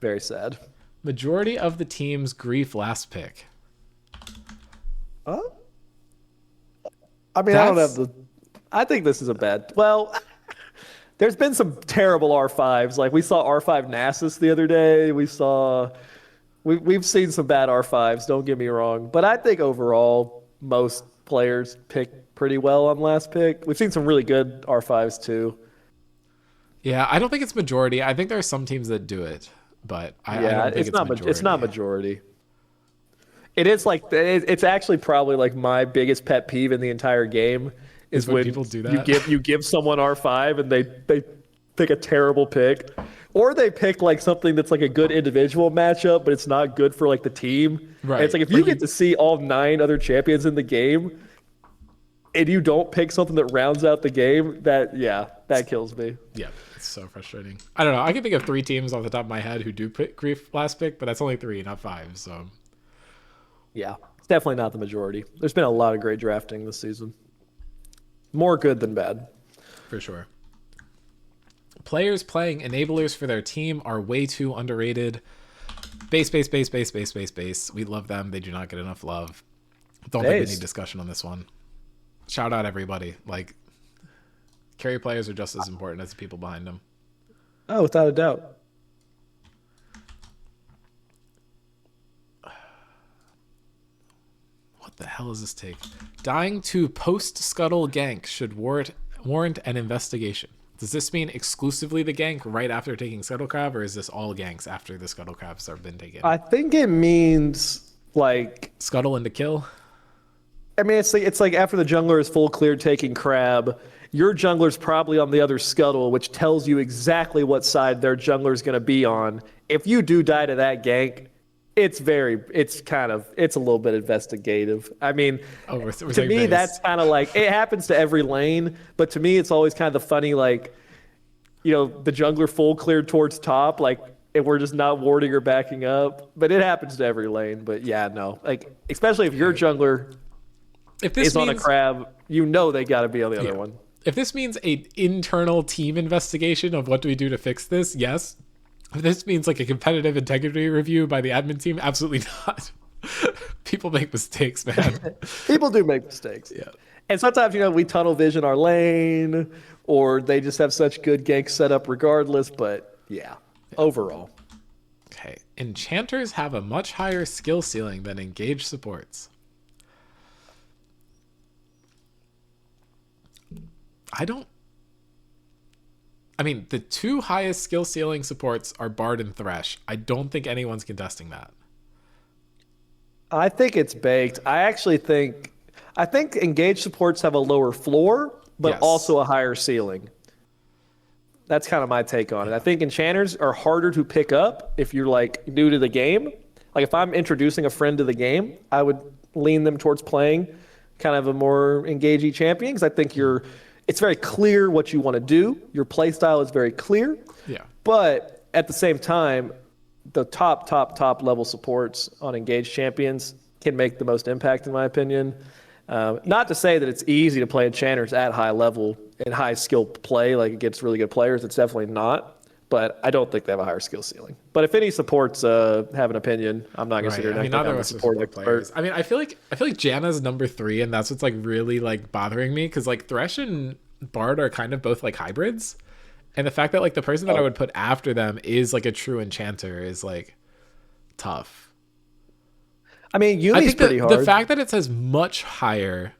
Very sad. Majority of the team's grief last pick. Huh? I mean, I don't have That's the. I think this is a bad. Well, there's been some terrible R5s. Like we saw R5 Nasus the other day. We've seen some bad R5s. Don't get me wrong, but I think overall most players pick pretty well on last pick. We've seen some really good R5s too. yeah. I don't think it's majority. I think there are some teams that do it, but I Yeah, don't think it's majority. it's not majority. It is like it's actually probably like my biggest pet peeve in the entire game is When when people do that. you give someone R5 and they pick a terrible pick, or they pick like something that's like a good individual matchup, but it's not good for like the team. Right. And it's like if you get to see all 9 other champions in the game, and you don't pick something that rounds out the game, that kills me. Yeah, it's so frustrating. I don't know. I can think of 3 teams off the top of my head who do pick grief last pick, but that's only 3, not 5. So Yeah, it's definitely not the majority. There's been a lot of great drafting this season. More good than bad. for sure. Players playing enablers for their team are way too underrated. Base. We love them. They do not get enough love. Don't think we need discussion on this one. Shout out everybody. Like, carry players are just as important as the people behind them. Oh, without a doubt. What the hell is this take? Dying to post-scuttle gank should warrant an investigation. Does this mean exclusively the gank right after taking Scuttle Crab, or is this all ganks after the Scuttle Crabs have been taken? I think it means like Scuttle into kill? I mean it's like after the jungler is full cleared taking crab, your jungler's probably on the other scuttle, which tells you exactly what side their jungler's gonna be on. If you do die to that gank, it's a little bit investigative. I mean, to me, that's kind of like, it happens to every lane, but to me, it's always kind of the funny, like, the jungler full cleared towards top, like, and we're just not warding or backing up. But it happens to every lane. But yeah, no, like, especially if your jungler is on a crab, they got to be on the other one. If this means an internal team investigation of what do we do to fix this, yes. If this means like a competitive integrity review by the admin team, absolutely not. People make mistakes, man. People do make mistakes. Yeah. And sometimes, we tunnel vision our lane, or they just have such good gank setup regardless. But yeah, overall. Okay. Enchanters have a much higher skill ceiling than engaged supports. I mean, the 2 highest skill ceiling supports are Bard and Thresh. I don't think anyone's contesting that. I think it's baked. I think engaged supports have a lower floor, but Yes. also a higher ceiling. That's kind of my take on it. I think enchanters are harder to pick up if you're like new to the game. Like if I'm introducing a friend to the game, I would lean them towards playing kind of a more engagey champion because I think it's very clear what you want to do. Your play style is very clear. Yeah. But at the same time, the top level supports on engaged champions can make the most impact, in my opinion. Not to say that it's easy to play enchanters at high level and high skill play, like against really good players. It's definitely not. But I don't think they have a higher skill ceiling. But if any supports have an opinion, I'm not going to sit here and act like I'm a support expert. I mean, I feel like Janna's number 3, and that's what's like really like bothering me because like Thresh and Bard are kind of both like hybrids, and the fact that like the person that I would put after them is like a true enchanter is like tough. I mean, Yumi's pretty hard. The fact that it says much higher,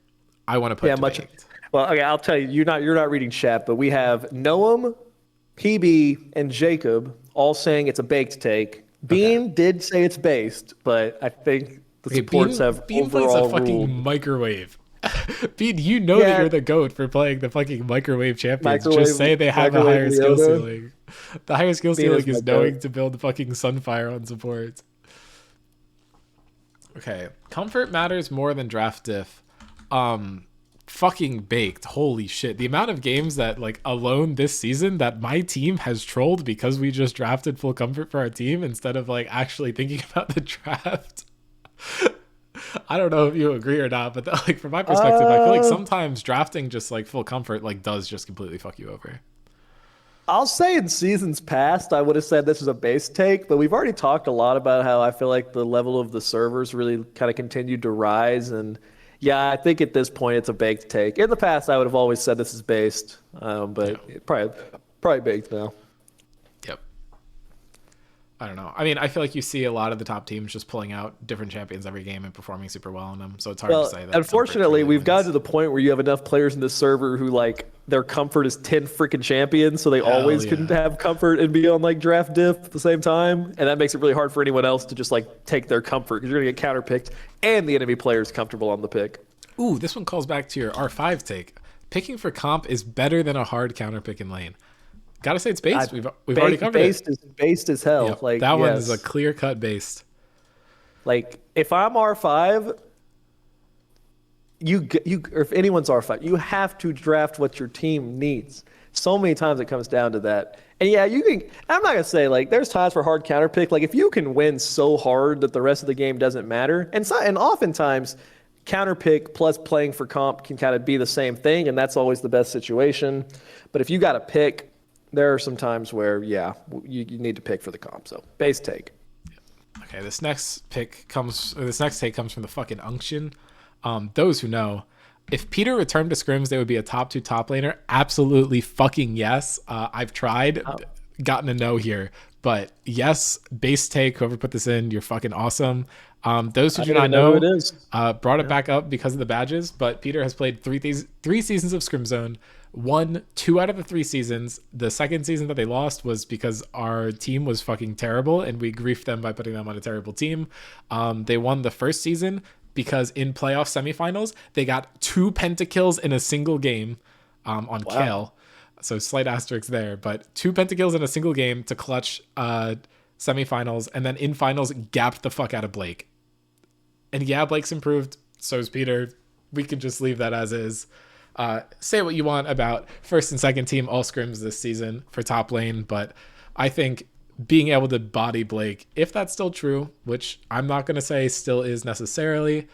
I want to put much. baked. Well, okay, I'll tell you, you're not reading chat, but we have Noam, PB, and Jacob all saying it's a baked take. Bean did say it's based, but I think the supports have Bean overall plays a fucking ruled. microwave. Bean, that you're the GOAT for playing the fucking microwave champions. Just say they have a higher skill ceiling. The higher skill ceiling is knowing to build fucking Sunfire on support. Okay. Comfort matters more than draft diff. Fucking baked. Holy shit. The amount of games that like alone this season that my team has trolled because we just drafted full comfort for our team instead of like actually thinking about the draft. I don't know if you agree or not, but like from my perspective, I feel like Uh, sometimes drafting just like full comfort like does just completely fuck you over. I'll say in seasons past, I would have said this is a base take, but we've already talked a lot about how I feel like the level of the servers really kind of continued to rise. And yeah, I think at this point it's a baked take. In the past, I would have always said this is based, Yeah. but probably baked now. Yep. I don't know. I mean, I feel like you see a lot of the top teams just pulling out different champions every game and performing super well in them. So it's hard to Well, say that comfort unfortunately, truly we've gotten wins. to the point where you have enough players in this server who like their comfort is 10 freaking champions, so they Hell always can yeah. have comfort and be on like draft diff at the same time, and that makes it really hard for anyone else to just like take their comfort because you're gonna get counterpicked and the enemy player is comfortable on the pick. Ooh, this one calls back to your R5 take. Picking for comp is better than a hard counter pick in lane. Gotta say it's I, based. We've already covered it. based as hell. Yep. Like That one is a yes, clear cut based. like if I'm R5, or if anyone's R5, you have to draft what your team needs. So many times it comes down to that. And yeah, you can. I'm not gonna say like there's times for hard counter pick. Like if you can win so hard that the rest of the game doesn't matter, and oftentimes counter pick plus playing for comp can kind of be the same thing, and that's always the best situation. But if you got to pick, there are some times where yeah, you need to pick for the comp. So base take. Okay, this next take comes from the fucking unction. Those who know, if Peter returned to Scrims, they would be a top 2 top laner. Absolutely fucking yes. I've tried, gotten a no here, but yes, base take. Whoever put this in, you're fucking awesome. Those who I do don't not even know who know, it is. brought it back up because of the badges, but Peter has played three seasons of Scrim Zone. Won 2 out of the 3 seasons. The second season that they lost was because our team was fucking terrible and we griefed them by putting them on a terrible team. They won the first season because in playoff semifinals, they got 2 pentakills in a single game on Kale. So slight asterisk there, but 2 pentakills in a single game to clutch semifinals, and then in finals gapped the fuck out of Blake. And yeah, Blake's improved. So's Peter. We could just leave that as is. Say what you want about first and second team all scrims this season for top lane, but I think being able to body Blake, if that's still true, which I'm not going to say still is necessarily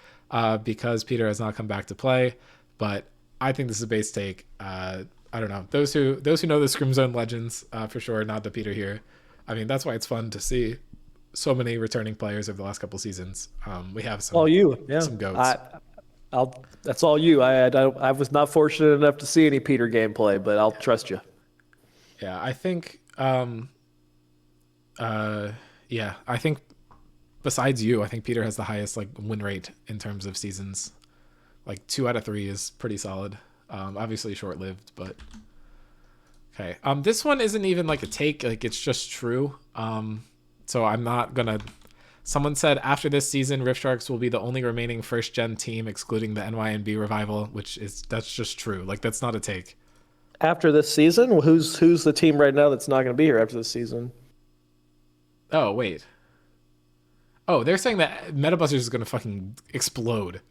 because Peter has not come back to play, but I think this is a base take. I don't know. Those who know the Scrim Zone legends for sure, not the Peter here. I mean, that's why it's fun to see so many returning players over the last couple seasons. We have All you, yeah. some goats. That's all you. I was not fortunate enough to see any Peter gameplay, but I'll trust you. Yeah, I think I think besides you, I think Peter has the highest like win rate in terms of seasons. Like 2 out of 3 is pretty solid. Obviously short lived, but okay. This one isn't even like a take, like it's just true. So I'm not gonna. Someone said after this season, Rift Sharks will be the only remaining first gen team, excluding the NYNB revival, that's just true. Like that's not a take. After this season, who's the team right now that's not going to be here after this season? Oh wait. Oh, they're saying that Metabusters is gonna fucking explode.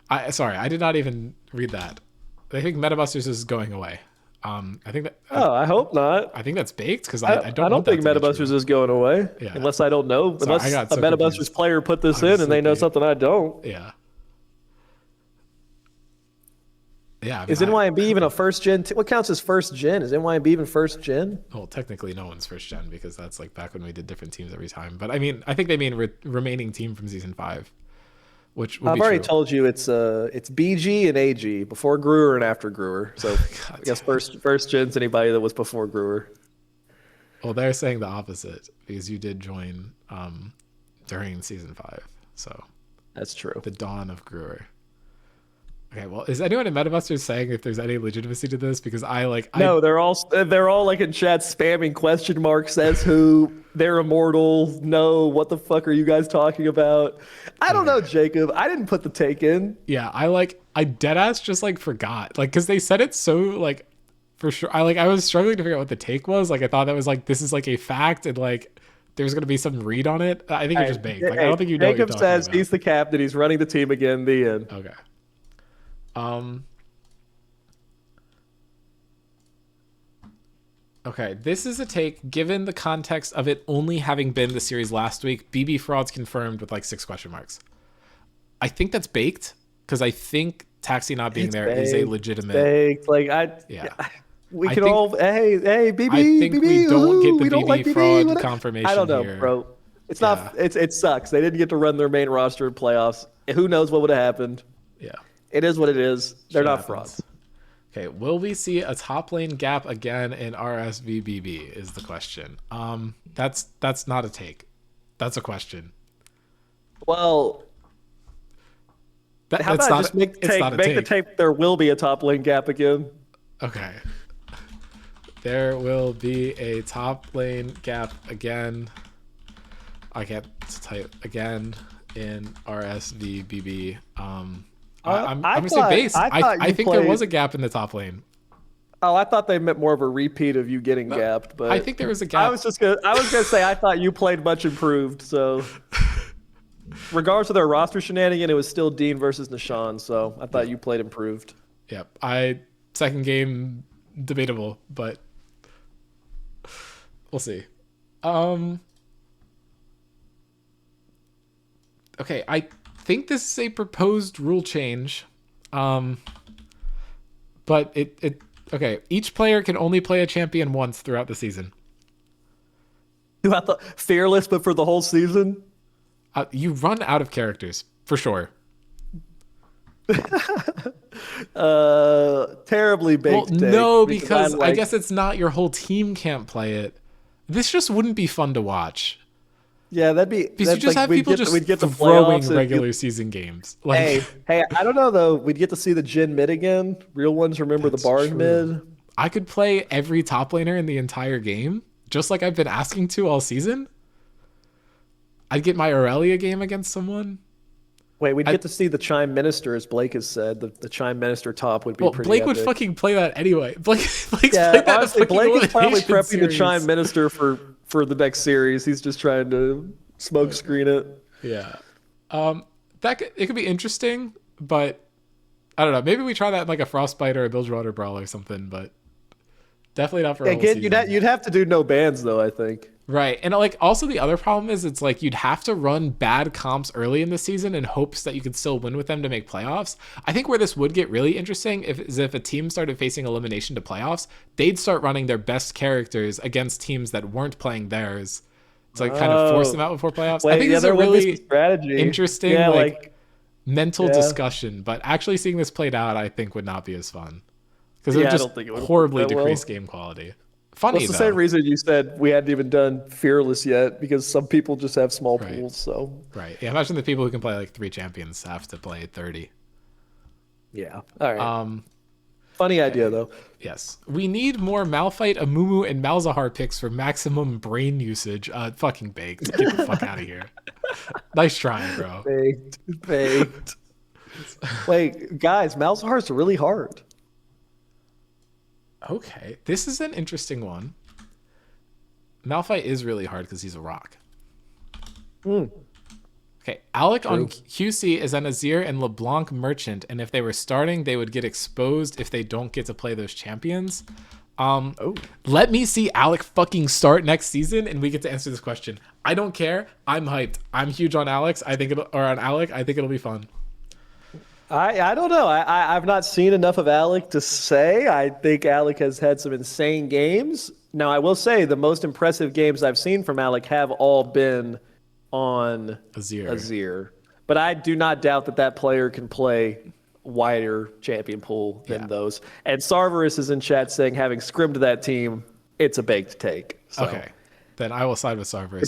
I did not even read that. They think Metabusters is going away. I think that. Oh, I hope not. I think that's baked because I don't. I don't think Metabusters is going away, Yeah. unless I don't know. Sorry, Unless I got a so Metabusters confused. player put this I was in and they know sleepy. something I don't. Yeah. Yeah. I mean, Is NYNB even a first gen? What counts as first gen? Is NYNB even first gen? well, technically, no one's first gen because that's like back when we did different teams every time. But I mean, I think they mean remaining team from season 5, which would I've be already true. told you it's BG and AG before Gruer and after Gruer. So I guess first gen's anybody that was before Gruer. Well, they're saying the opposite because you did join during season 5, so That's true. the dawn of Gruer. Okay, well, is anyone in Metabusters saying if there's any legitimacy to this? Because No, they're all like in chat spamming question marks says who, they're immortal. No, what the fuck are you guys talking about? I don't know, Jacob. I didn't put the take in. yeah, I deadass just like forgot, like, because they said it so like for sure. I was struggling to figure out what the take was. Like, I thought that was like this is like a fact and like there's gonna be some read on it. I think you're just baked. Like, I don't think you know what you're Jacob talking says about. he's the captain. He's running the team again. The end. Okay. Okay, this is a take given the context of it only having been the series last week. BB fraud's confirmed with like 6 question marks. I think that's baked because I think Taxi not being It's there is a baked. It's legitimate. baked. Like Yeah. we I can think all hey I BB think we BB don't get woohoo. the We don't like BB BB. fraud I confirmation don't know, here. bro. It's Yeah. not. It sucks. They didn't get to run their main roster in playoffs. Who knows what would have happened? Yeah. It is what it is. They're Shit not happens. frauds. Okay, will we see a top lane gap again in RSVBB is the question. That's not a take. That's a question. Well, how It's about not just make the it's take? not a Make the take. tape. There will be a top lane gap again. Okay. There will be a top lane gap again. I can't type again in RSVBB. I'm gonna say base. I you think there played. was a gap in the top lane. Oh, I thought they meant more of a repeat of you getting gapped, but I think there was a gap. I was gonna say I thought you played much improved. So, regardless of their roster shenanigan, it was still Dean versus Nishan. So I thought you played improved. Yep. Second game debatable, but we'll see. Okay, I think this is a proposed rule change. But it okay, each player can only play a champion once throughout the season. I thought fearless, but for the whole season. You run out of characters for sure. Terribly Well, baked. no, Take, because I guess it's not your whole team can't play it. This just wouldn't be fun to watch. Yeah, Because that's you just like, have people just we'd get the throwing playoffs and regular season games. Like, hey, I don't know though. We'd get to see the Jin mid again. Real ones remember the that's Barn true. mid. I could play every top laner in the entire game, just like I've been asking to all season. I'd get my Aurelia game against someone. Wait, we'd get to see the Chime Minister, as Blake has said. The Chime Minister top would be Well, pretty Blake epic. would fucking play that anyway. Blake's played Yeah, that honestly, in the Blake fucking is probably elimination prepping the series. Chime Minister for the next series. He's just trying to smoke screen it. Yeah. It could be interesting, but I don't know. Maybe we try that in like a Frostbite or a Bilgewater Brawl or something, but definitely not for a whole Again, season. you'd have to do no bans though, I think. Right. And like also the other problem is it's like you'd have to run bad comps early in the season in hopes that you could still win with them to make playoffs. I think where this would get really interesting is if a team started facing elimination to playoffs, they'd start running their best characters against teams that weren't playing theirs to like kind of force them out before playoffs. I think this is a really interesting mental discussion, but actually seeing this played out I think would not be as fun. Because it would just horribly decrease game quality. Funny, well, it's the same reason you said we hadn't even done Fearless yet, because some people just have small pools. So right, yeah. Imagine the people who can play like 3 champions have to play 30. Yeah. All right. Funny idea though. Yes, we need more Malphite, Amumu, and Malzahar picks for maximum brain usage. Fucking baked. Get the fuck out of here. Nice try, bro. Baked. Wait, guys, Malzahar's really hard. Okay, this is an interesting one. Malphite is really hard because he's a rock. Okay, Alec on QC is an Azir and LeBlanc Merchant, and if they were starting, they would get exposed if they don't get to play those champions. Let me see Alec fucking start next season, and we get to answer this question. I don't care. I'm hyped. I'm huge on Alex. I think on Alec. I think it'll be fun. I don't know. I've not seen enough of Alec to say. I think Alec has had some insane games. Now, I will say the most impressive games I've seen from Alec have all been on Azir. But I do not doubt that player can play wider champion pool than those. And Sarverus is in chat saying, having scrimmed that team, it's a baked take. So okay. Then I will side with Sarverus.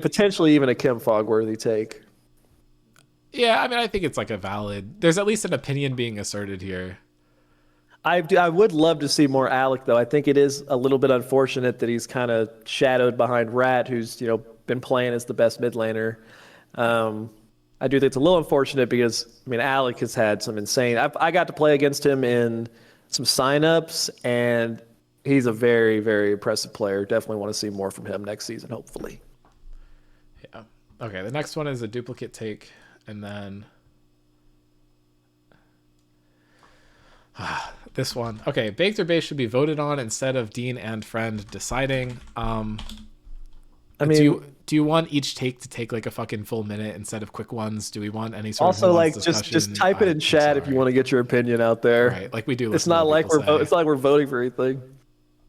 Potentially even a Kim Fog-worthy take. Yeah, I mean, I think it's like a valid... There's at least an opinion being asserted here. I would love to see more Alec, though. I think it is a little bit unfortunate that he's kind of shadowed behind Rat, who's been playing as the best mid laner. I do think it's a little unfortunate because, I mean, Alec has had some insane... I got to play against him in some signups, and he's a very, very impressive player. Definitely want to see more from him next season, hopefully. Yeah. Okay, the next one is a duplicate take. And then this one. Okay, baked or base should be voted on instead of Dean and Friend deciding. I Do mean, you want each take to take like a fucking full minute instead of quick ones? Do we want any sort of also, nuanced like, just discussion? type it in I'm chat if you sorry. want to get your opinion out there. Right. Like we do It's listen to not what like people we're say. it's not like we're voting for anything.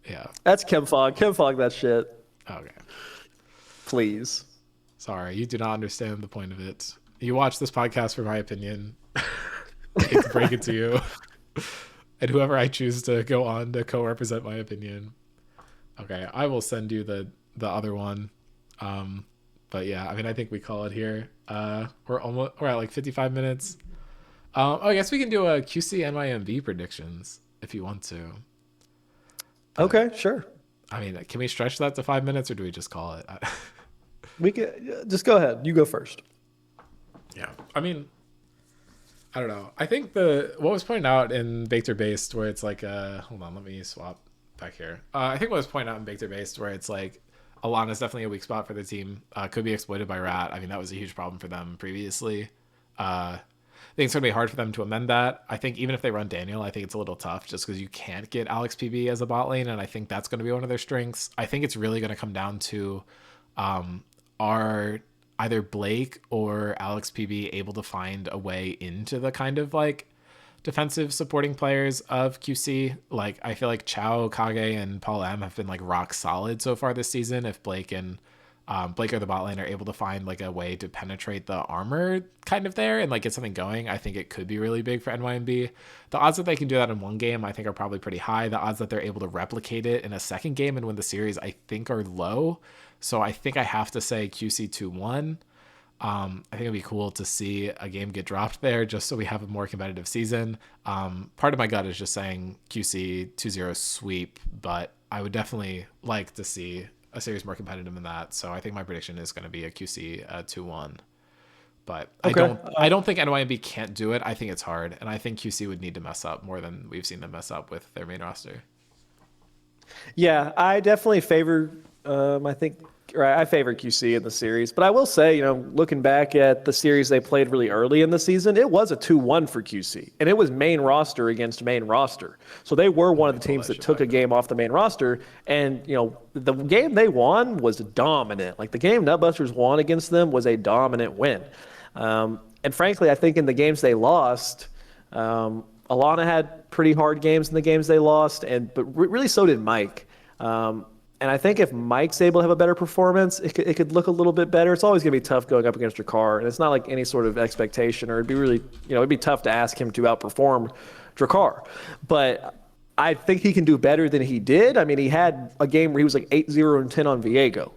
Yeah. That's Kim Fog. Kim Fog that shit. Okay. Please. Sorry. You do not understand the point of it. You watch this podcast for my opinion. I hate to break it to you. And whoever I choose to go on to co-represent my opinion. Okay, I will send you the other one. But yeah, I mean, I think we call it here. We're at like 55 minutes. I guess we can do a QC NYMB predictions if you want to. Okay, sure. I mean, can we stretch that to 5 minutes or do we just call it? We can just go ahead. You go first. Yeah, I mean, I don't know. I think what was pointed out in Baked or Based where it's like, hold on, let me swap back here. I think what was pointed out in Baked or Based where it's like, Alana's definitely a weak spot for the team. Could be exploited by Rat. I mean, that was a huge problem for them previously. I think it's going to be hard for them to amend that. I think even if they run Daniel, I think it's a little tough just because you can't get Alex PB as a bot lane, and I think that's going to be one of their strengths. I think it's really going to come down to are either Blake or Alex PB able to find a way into the kind of like defensive supporting players of QC. Like I feel like Chow, Kage, and Paul M have been like rock solid so far this season. If Blake and Blake or the bot lane are able to find like a way to penetrate the armor kind of there and like get something going, I think it could be really big for NYMB. The odds that they can do that in one game, I think, are probably pretty high. The odds that they're able to replicate it in a second game and win the series, I think, are low. So I think I have to say QC 2-1. I think it'd be cool to see a game get dropped there just so we have a more competitive season. Part of my gut is just saying QC 2-0 sweep, but I would definitely like to see a series more competitive than that. So I think my prediction is going to be a QC 2-1. But Okay. I don't think NYMB can't do it. I think it's hard, and I think QC would need to mess up more than we've seen them mess up with their main roster. Yeah, I definitely favor. I favor QC in the series, but I will say, looking back at the series they played really early in the season, it was a 2-1 for QC, and it was main roster against main roster. So they were one of the teams that took a game off the main roster, and the game they won was dominant. Like the game Nutbusters won against them was a dominant win, and frankly, I think in the games they lost. Alana had pretty hard games in the games they lost, but really so did Mike. And I think if Mike's able to have a better performance, it could look a little bit better. It's always going to be tough going up against Drakkar, and it's not like any sort of expectation, or it'd be really, it'd be tough to ask him to outperform Drakkar. But I think he can do better than he did. I mean, he had a game where he was like 8-0-10 on Viego.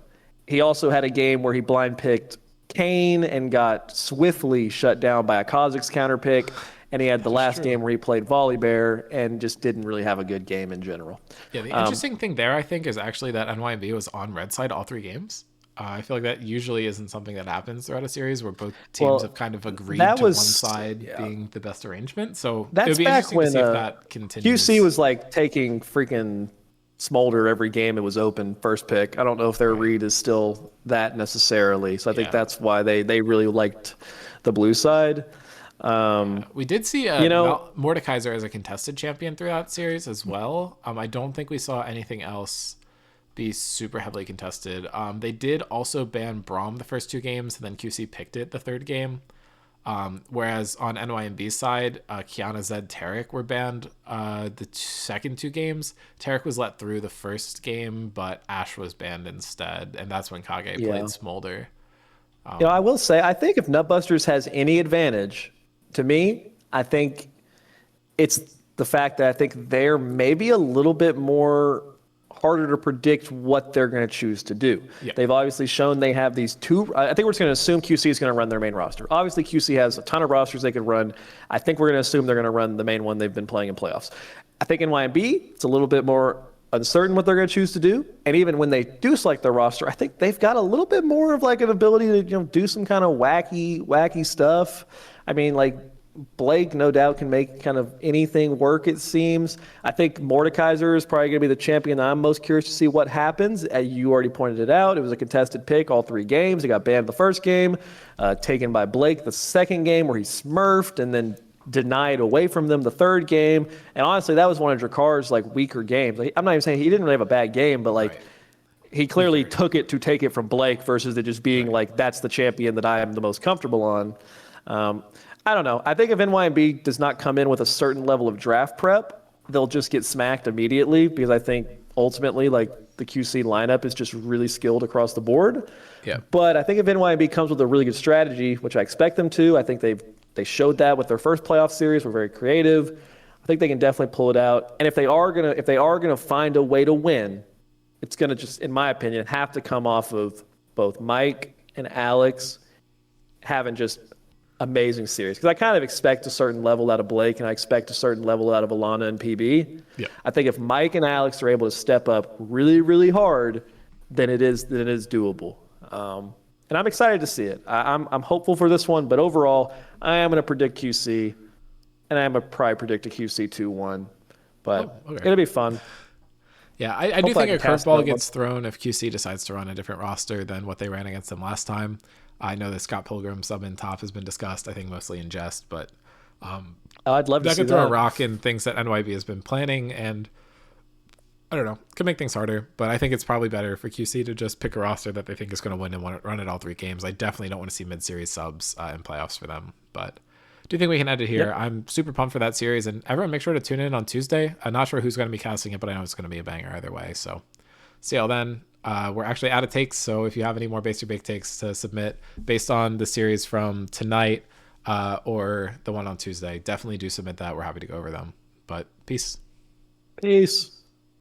He also had a game where he blind picked Kane and got swiftly shut down by a Kha'Zix counter pick. And he had the last game where he played Volibear and just didn't really have a good game in general. Yeah, the interesting thing there, I think, is actually that NYMB was on red side all three games. I feel like that usually isn't something that happens throughout a series where both teams have kind of agreed to one side being the best arrangement. So it would be interesting to see if that continues. QC was like taking freaking Smolder every game it was open first pick. I don't know if their read is still that necessarily. So I think that's why they really liked the blue side. We did see Mordekaiser as a contested champion throughout series as well. I don't think we saw anything else be super heavily contested. They did also ban Braum the first two games, and then QC picked it the third game. Whereas on NYMB's side, Kiana, Zed, Tarek were banned the second two games. Tarek was let through the first game, but Ash was banned instead, and that's when Kage played Smolder. I will say, I think if Nutbusters has any advantage, to me, I think it's the fact that I think they're maybe a little bit more harder to predict what they're going to choose to do. Yeah. They've obviously shown they have these two. I think we're just going to assume QC is going to run their main roster. Obviously, QC has a ton of rosters they could run. I think we're going to assume they're going to run the main one they've been playing in playoffs. I think in YMB, it's a little bit more uncertain what they're going to choose to do. And even when they do select their roster, I think they've got a little bit more of like an ability to do some kind of wacky stuff. I mean, like Blake, no doubt, can make kind of anything work, it seems. I think Mordekaiser is probably going to be the champion I'm most curious to see what happens. You already pointed it out. It was a contested pick all three games. He got banned the first game, taken by Blake the second game where he smurfed, and then denied away from them the third game. And honestly, that was one of Drakkar's like weaker games. I'm not even saying he didn't really have a bad game, but like he clearly took it to take it from Blake versus it just being like, that's the champion that I am the most comfortable on. I don't know. I think if NYB does not come in with a certain level of draft prep, they'll just get smacked immediately because I think ultimately like the QC lineup is just really skilled across the board. Yeah. But I think if NYB comes with a really good strategy, which I expect them to, I think they showed that with their first playoff series. We're very creative. I think they can definitely pull it out. And if they are gonna find a way to win, it's gonna just, in my opinion, have to come off of both Mike and Alex having just amazing series. Because I kind of expect a certain level out of Blake and I expect a certain level out of Alana and PB. Yeah. I think if Mike and Alex are able to step up really, really hard, then it is doable. And I'm excited to see it. I'm hopeful for this one, but overall, I am going to predict QC, and I'm going to probably predict a QC 2-1. But it'll be fun. Yeah, I do think a cast curveball that gets thrown if QC decides to run a different roster than what they ran against them last time. I know that Scott Pilgrim sub in top has been discussed, I think mostly in jest, but I'd love to that see could throw that. a rock in things that NYB has been planning, and I don't know, could make things harder, but I think it's probably better for QC to just pick a roster that they think is going to win and run it all 3 games. I definitely don't want to see mid-series subs in playoffs for them, but do you think we can end it here? Yep. I'm super pumped for that series, and everyone make sure to tune in on Tuesday. I'm not sure who's going to be casting it, but I know it's going to be a banger either way, so see y'all then. We're actually out of takes, so if you have any more Base Your Bake takes to submit based on the series from tonight or the one on Tuesday, definitely do submit that. We're happy to go over them. But peace. Peace.